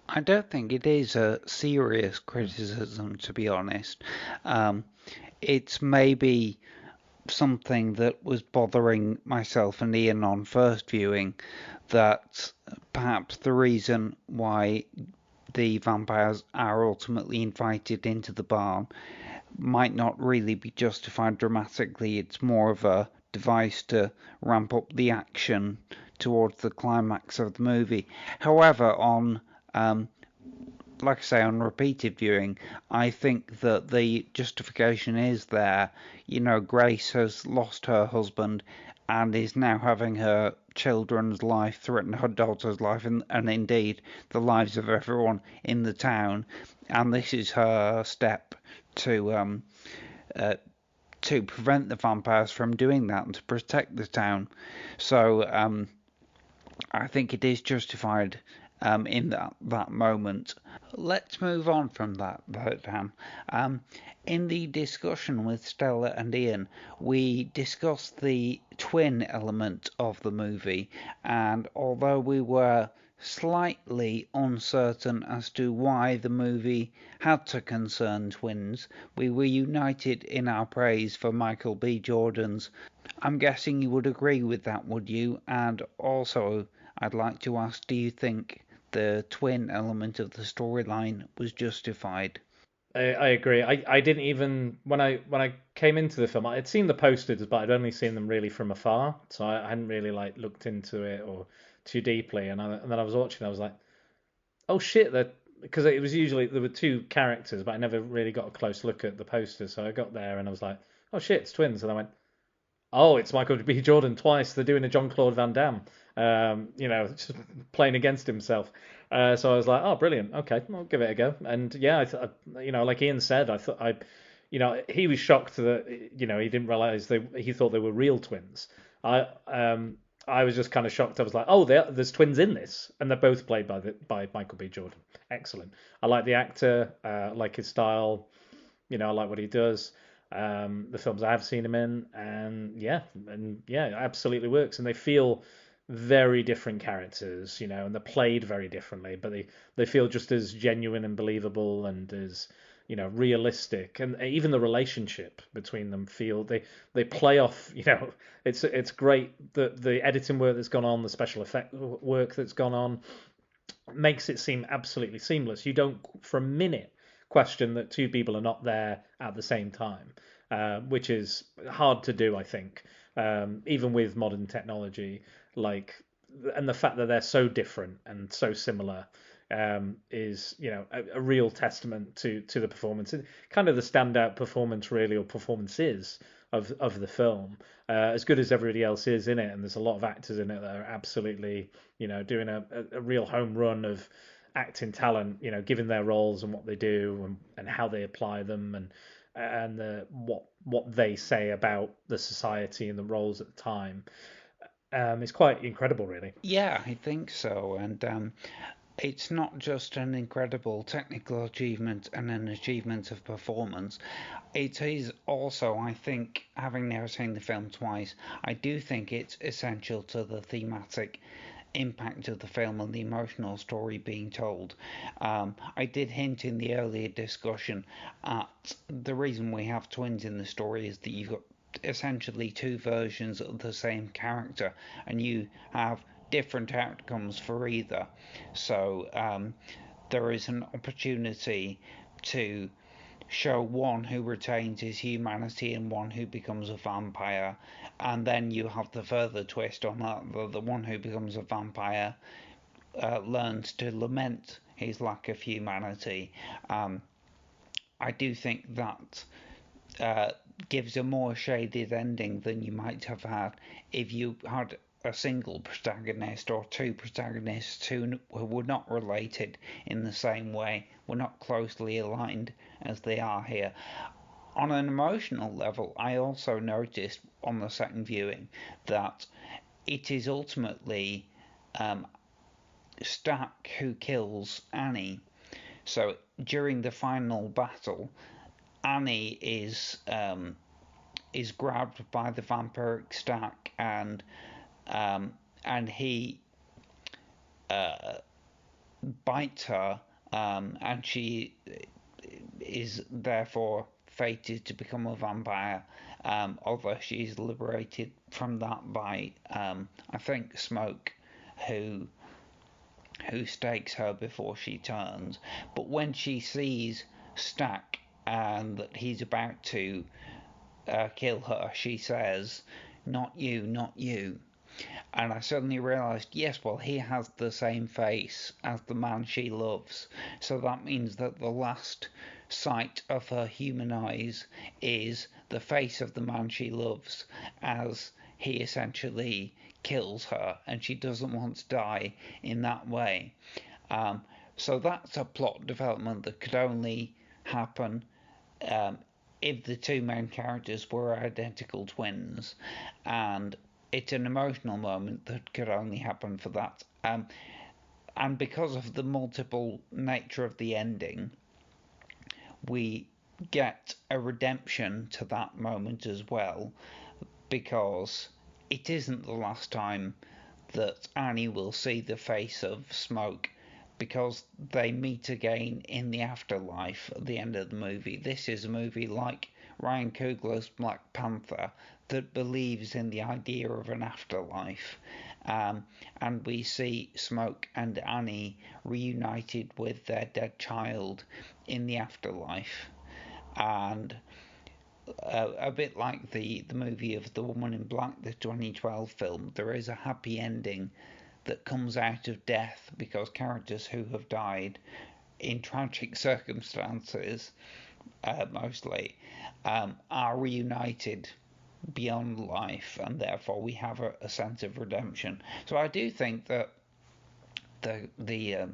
I don't think it is a serious criticism, to be honest. It's maybe something that was bothering myself and Ian on first viewing, that perhaps the reason why the vampires are ultimately invited into the barn might not really be justified dramatically. It's more of a device to ramp up the action towards the climax of the movie. However, on like I say, on repeated viewing, I think that the justification is there. Grace has lost her husband and is now having her children's life threaten, her daughter's life, and indeed the lives of everyone in the town. And this is her step to prevent the vampires from doing that and to protect the town. So I think it is justified in that moment. Let's move on from that, Dan. In the discussion with Stella and Ian, we discussed the twin element of the movie, and although we were slightly uncertain as to why the movie had to concern twins, we were united in our praise for Michael B. Jordan's. I'm guessing you would agree with that, would you? And also, I'd like to ask, do you think the twin element of the storyline was justified? I agree. I didn't even when I came into the film, I had seen the posters, but I'd only seen them really from afar, so I hadn't really like looked into it or too deeply. And then I was watching, I was like, oh shit, that because it was usually there were two characters, but I never really got a close look at the posters. So I got there and I was like, oh shit, it's twins, and I went, oh, it's Michael B. Jordan twice. They're doing a Jean-Claude Van Damme, just playing against himself. So I was like, oh, brilliant. Okay, I'll give it a go. And yeah, like Ian said, I thought he was shocked that he didn't realize he thought they were real twins. I was just kind of shocked. I was like, oh, there's twins in this, and they're both played by Michael B. Jordan. Excellent. I like the actor, like his style. I like what he does. The films I've seen him in, and yeah, it absolutely works. And they feel very different characters, and they're played very differently, but they feel just as genuine and believable and as realistic. And even the relationship between them they play off. It's great. The editing work that's gone on, the special effect work that's gone on, makes it seem absolutely seamless. You don't for a minute question that two people are not there at the same time, which is hard to do, I think, even with modern technology. And the fact that they're so different and so similar is, a real testament to the performance, and kind of the standout performance, really, or performances of the film. As good as everybody else is in it, and there's a lot of actors in it that are absolutely, doing a real home run of acting talent, given their roles and what they do and how they apply them and what they say about the society and the roles at the time. It's quite incredible, really. Yeah, I think so. And it's not just an incredible technical achievement and an achievement of performance. It is also, I think, having now seen the film twice, I do think it's essential to the thematic impact of the film and the emotional story being told. I did hint in the earlier discussion at the reason we have twins in the story is that you've got essentially two versions of the same character, and you have different outcomes for either. So there is an opportunity to show one who retains his humanity and one who becomes a vampire, and then you have the further twist on that, the one who becomes a vampire learns to lament his lack of humanity. I do think that gives a more shaded ending than you might have had if you had a single protagonist or two protagonists who were not related in the same way, were not closely aligned as they are here. On an emotional level, I also noticed on the second viewing that it is ultimately Stack who kills Annie. So during the final battle, Annie is grabbed by the vampiric Stack, and he bites her, and she is therefore fated to become a vampire, although she's liberated from that by I think Smoke, who stakes her before she turns. But when she sees Stack and that he's about to kill her, she says, "Not you, not you." And I suddenly realised, yes, well, he has the same face as the man she loves. So that means that the last sight of her human eyes is the face of the man she loves, as he essentially kills her, and she doesn't want to die in that way. So that's a plot development that could only happen if the two main characters were identical twins, and it's an emotional moment that could only happen for that. And because of the multiple nature of the ending, we get a redemption to that moment as well, because it isn't the last time that Annie will see the face of Smoke because they meet again in the afterlife at the end of the movie. This is a movie like Ryan Coogler's Black Panther that believes in the idea of an afterlife. And we see Smoke and Annie reunited with their dead child in the afterlife. And a bit like the movie of The Woman in Black, the 2012 film, there is a happy ending that comes out of death because characters who have died in tragic circumstances, mostly, are reunited beyond life, and therefore we have a sense of redemption. So I do think that the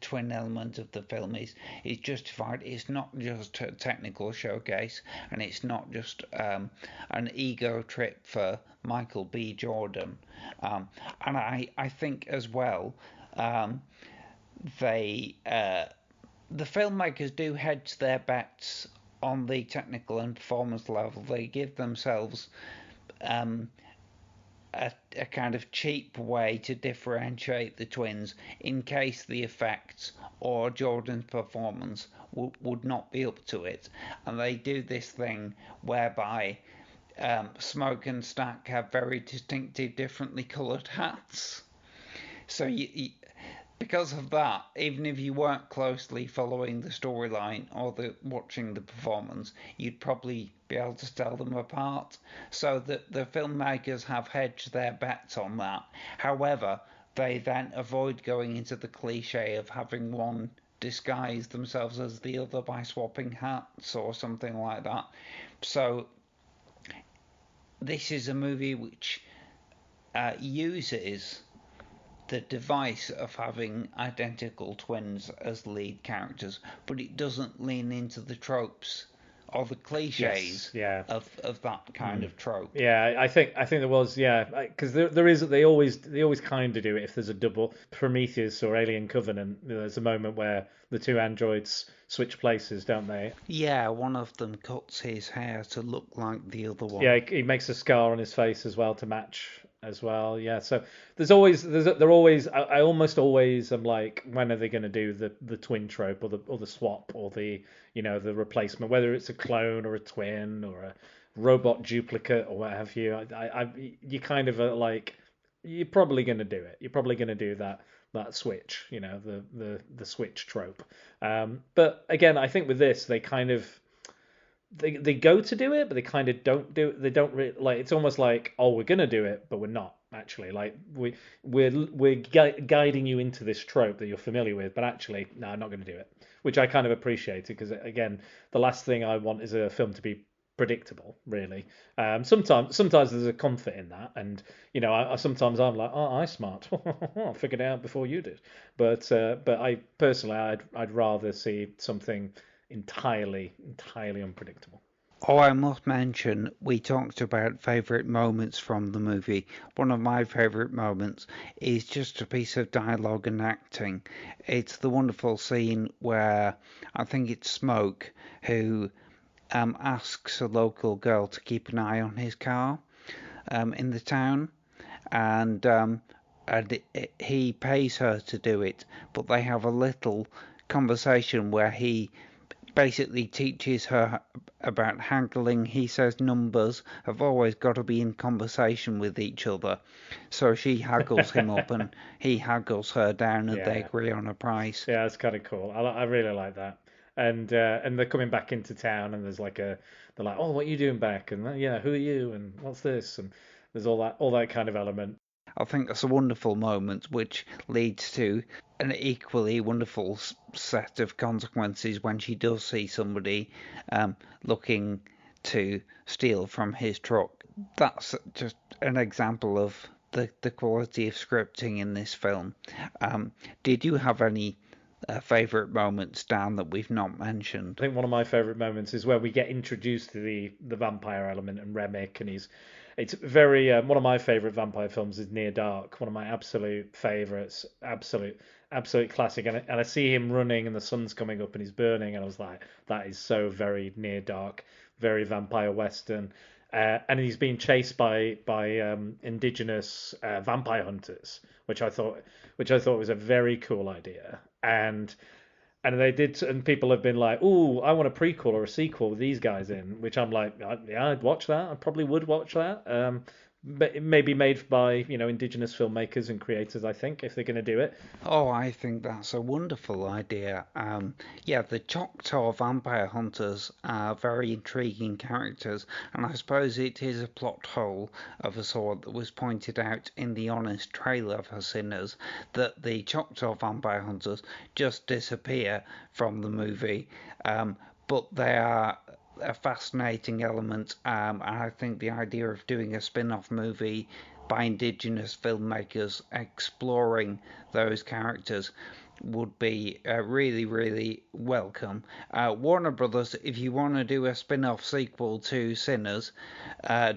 twin element of the film is justified. It's not just a technical showcase, and it's not just an ego trip for Michael B. Jordan. And I think as well, the filmmakers do hedge their bets on the technical and performance level. They give themselves a kind of cheap way to differentiate the twins in case the effects or Jordan's performance would not be up to it. And they do this thing whereby Smoke and Stack have very distinctive, differently coloured hats. So because of that, even if you weren't closely following the storyline or watching the performance, you'd probably be able to tell them apart. So that the filmmakers have hedged their bets on that. However, they then avoid going into the cliche of having one disguise themselves as the other by swapping hats or something like that. So this is a movie which uses the device of having identical twins as lead characters, but it doesn't lean into the tropes or the cliches of that kind of trope. Yeah, I think there was, because they always kind of do it if there's a double Prometheus or Alien Covenant. There's a moment where the two androids switch places, don't they? Yeah, one of them cuts his hair to look like the other one. Yeah, he makes a scar on his face as well to match as well. Yeah, so I almost always am like, when are they going to do the twin trope or the swap or the the replacement, whether it's a clone or a twin or a robot duplicate or what have you. You kind of are like, you're probably going to do it. You're probably going to do that switch, the switch trope. But again, I think with this, they kind of they go to do it, but they kind of don't do it. They don't really, like, it's almost like, oh, we're gonna do it, but we're not actually. Like we're guiding you into this trope that you're familiar with, but actually, no, I'm not going to do it. Which I kind of appreciated, because again, the last thing I want is a film to be predictable, really. Sometimes there's a comfort in that, and sometimes I'm like, oh, I smart, I figured it out before you did. But I personally, I'd rather see something entirely unpredictable. Oh, I must mention, we talked about favourite moments from the movie. One of my favourite moments is just a piece of dialogue and acting. It's the wonderful scene where I think it's Smoke who asks a local girl to keep an eye on his car in the town, and he pays her to do it, but they have a little conversation where he basically teaches her about haggling. He says numbers have always got to be in conversation with each other. So she haggles him up and he haggles her down, and they agree on a price. Yeah, it's kind of cool. I really like that. And they're coming back into town, and there's like they're like, oh, what are you doing back? And who are you? And what's this? And there's all that kind of element. I think that's a wonderful moment, which leads to an equally wonderful set of consequences when she does see somebody looking to steal from his truck. That's just an example of the quality of scripting in this film. Did you have any favourite moments, Dan, that we've not mentioned? I think one of my favourite moments is where we get introduced to the vampire element and Remick, and it's very one of my favourite vampire films is Near Dark, one of my absolute favourites, absolute classic, and I see him running and the sun's coming up and he's burning, and I was like, that is so very Near Dark, very vampire western. and he's being chased by indigenous vampire hunters, which I thought was a very cool idea. And they did, and people have been like, "Ooh, I want a prequel or a sequel with these guys in," which I'm like, "Yeah, I'd watch that. I probably would watch that." But it may be made by indigenous filmmakers and creators, I think, if they're going to do it. Oh, I think that's a wonderful idea. Yeah, the Choctaw vampire hunters are very intriguing characters, and I suppose it is a plot hole of a sort that was pointed out in the Honest trailer for Sinners, that the Choctaw vampire hunters just disappear from the movie, but they are a fascinating element, and I think the idea of doing a spin-off movie by indigenous filmmakers exploring those characters would be really, really welcome. Warner Brothers, if you want to do a spin-off sequel to Sinners,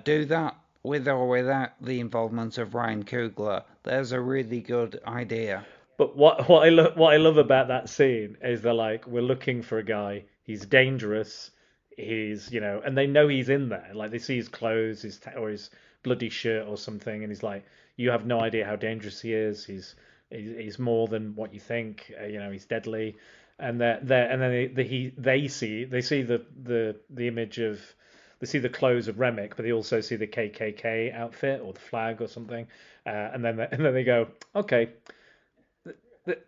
do that with or without the involvement of Ryan Coogler. There's a really good idea. But what I love about that scene is they're like, we're looking for a guy. He's dangerous. He's and they know he's in there. Like they see his clothes, or his bloody shirt or something, and he's like, you have no idea how dangerous he is. He's more than what you think. He's deadly. And then they see the image of, they see the clothes of Remick, but they also see the KKK outfit or the flag or something. And then they go, okay.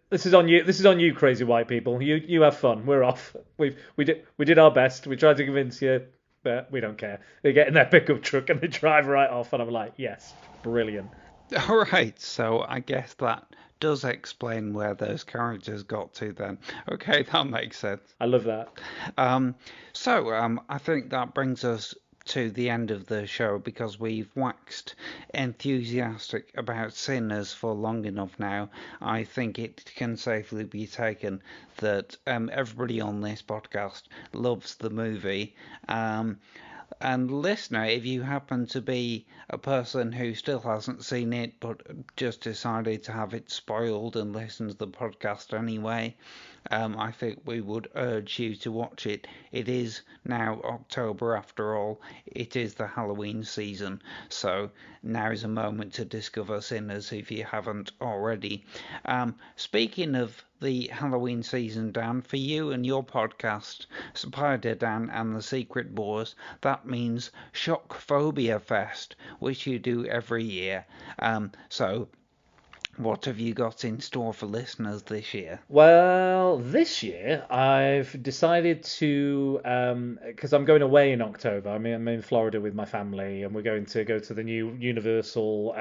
This is on you. This is on you, crazy white people. You have fun. We're off. We did our best. We tried to convince you, but we don't care. They get in their pickup truck and they drive right off. And I'm like, yes, brilliant. All right. So I guess that does explain where those characters got to then. Okay, that makes sense. I love that. So I think that brings us to the end of the show, because we've waxed enthusiastic about Sinners for long enough now. I think it can safely be taken that everybody on this podcast loves the movie. And listener, if you happen to be a person who still hasn't seen it but just decided to have it spoiled and listen to the podcast anyway, I think we would urge you to watch it. It is now October after all. It is the Halloween season, so now is a moment to discover Sinners if you haven't already. Speaking of the Halloween season, Dan, for you and your podcast, Spider Dan and the Secret Boars, that means Shock Phobia Fest, which you do every year. So what have you got in store for listeners this year? Well, this year I've decided to, because I'm going away in October. I'm in Florida with my family, and we're going to go to the new Universal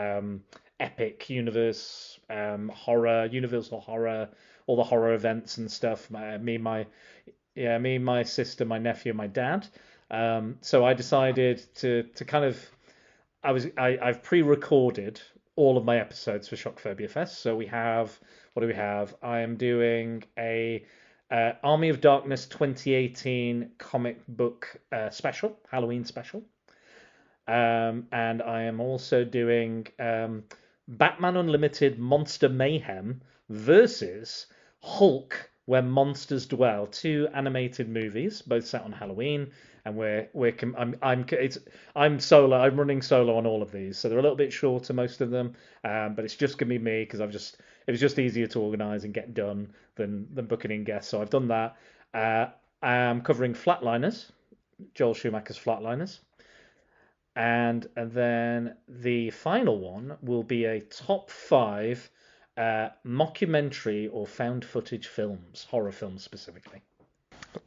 Epic Universe Universal Horror, all the horror events and stuff. Me, my sister, my nephew, and my dad. So I decided to kind of, I've pre-recorded all of my episodes for Shock Phobia Fest. So we have, what do we have? I am doing a Army of Darkness 2018 comic book special, Halloween special. And I am also doing Batman Unlimited Monster Mayhem versus Hulk Where Monsters Dwell, 2 animated movies, both set on Halloween. And I'm solo. I'm running solo on all of these, so they're a little bit shorter, most of them. But it's just gonna be me, because it was just easier to organise and get done than booking in guests. So I've done that. I'm covering Flatliners, Joel Schumacher's Flatliners, and then the final one will be a top 5 mockumentary or found footage films, horror films specifically.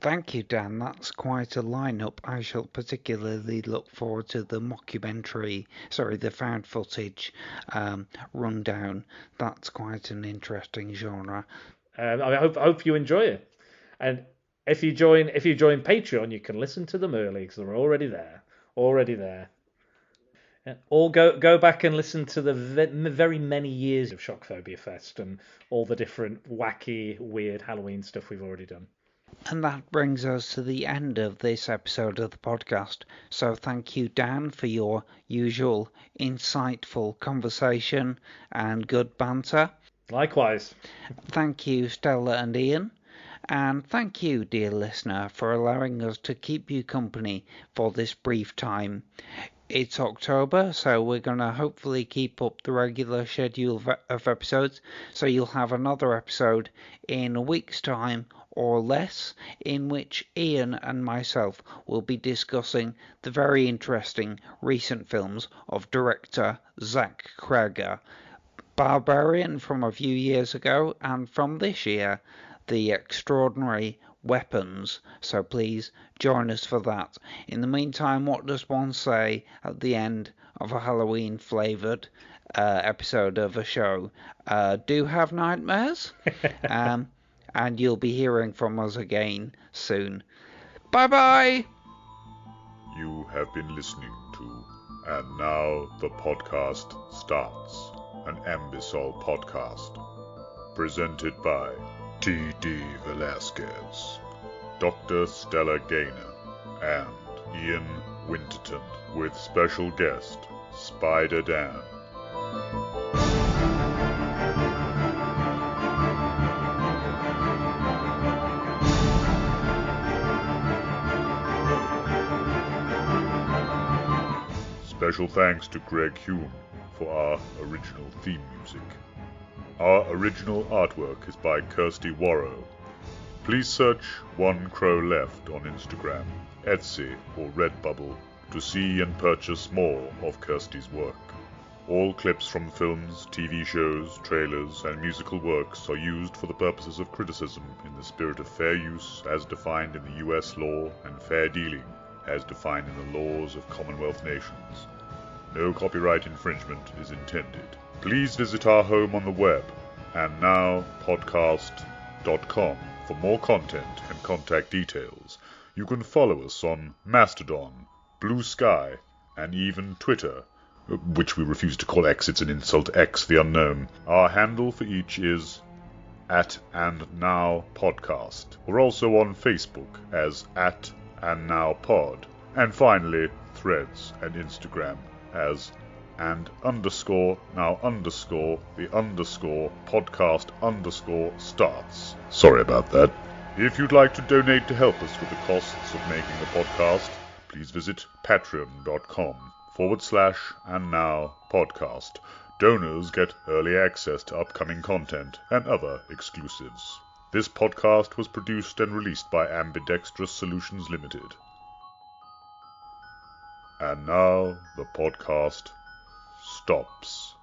Thank you, Dan. That's quite a lineup. I shall particularly look forward to the the found footage rundown. That's quite an interesting genre. I hope you enjoy it. And if you join Patreon, you can listen to them early, because they're already there. Or go back and listen to the very many years of Shock Phobia Fest and all the different wacky, weird Halloween stuff we've already done. And that brings us to the end of this episode of the podcast. So thank you, Dan, for your usual insightful conversation and good banter. Likewise. Thank you, Stella and Ian. And thank you, dear listener, for allowing us to keep you company for this brief time. It's October, so we're going to hopefully keep up the regular schedule of episodes, so you'll have another episode in a week's time or less, in which Ian and myself will be discussing the very interesting recent films of director Zach Cregger, Barbarian from a few years ago, and from this year, The Extraordinary Weapons, so please join us for that. In the meantime, what does one say at the end of a Halloween flavoured episode of a show? Do have nightmares? And you'll be hearing from us again soon. Bye-bye! You have been listening to And Now the Podcast Starts, an Ambisol podcast, presented by T.D. Velasquez, Dr. Stella Gaynor, and Ian Winterton, with special guest Spider Dan. Special thanks to Greg Hume for our original theme music. Our original artwork is by Kirsty Warrow. Please search One Crow Left on Instagram, Etsy, or Redbubble to see and purchase more of Kirsty's work. All clips from films, TV shows, trailers, and musical works are used for the purposes of criticism in the spirit of fair use as defined in the US law and fair dealing as defined in the laws of Commonwealth nations. No copyright infringement is intended. Please visit our home on the web, andnowpodcast.com, for more content and contact details. You can follow us on Mastodon, Blue Sky, and even Twitter, which we refuse to call X. It's an insult. X, the unknown. Our handle for each is @andnowpodcast. We're also on Facebook as @andnowpod. And finally, Threads and Instagram as _podcast_starts. Sorry about that. If you'd like to donate to help us with the costs of making the podcast, please visit patreon.com/andnowpodcast. Donors get early access to upcoming content and other exclusives. This podcast was produced and released by Ambidextrous Solutions Limited. And now the podcast stops.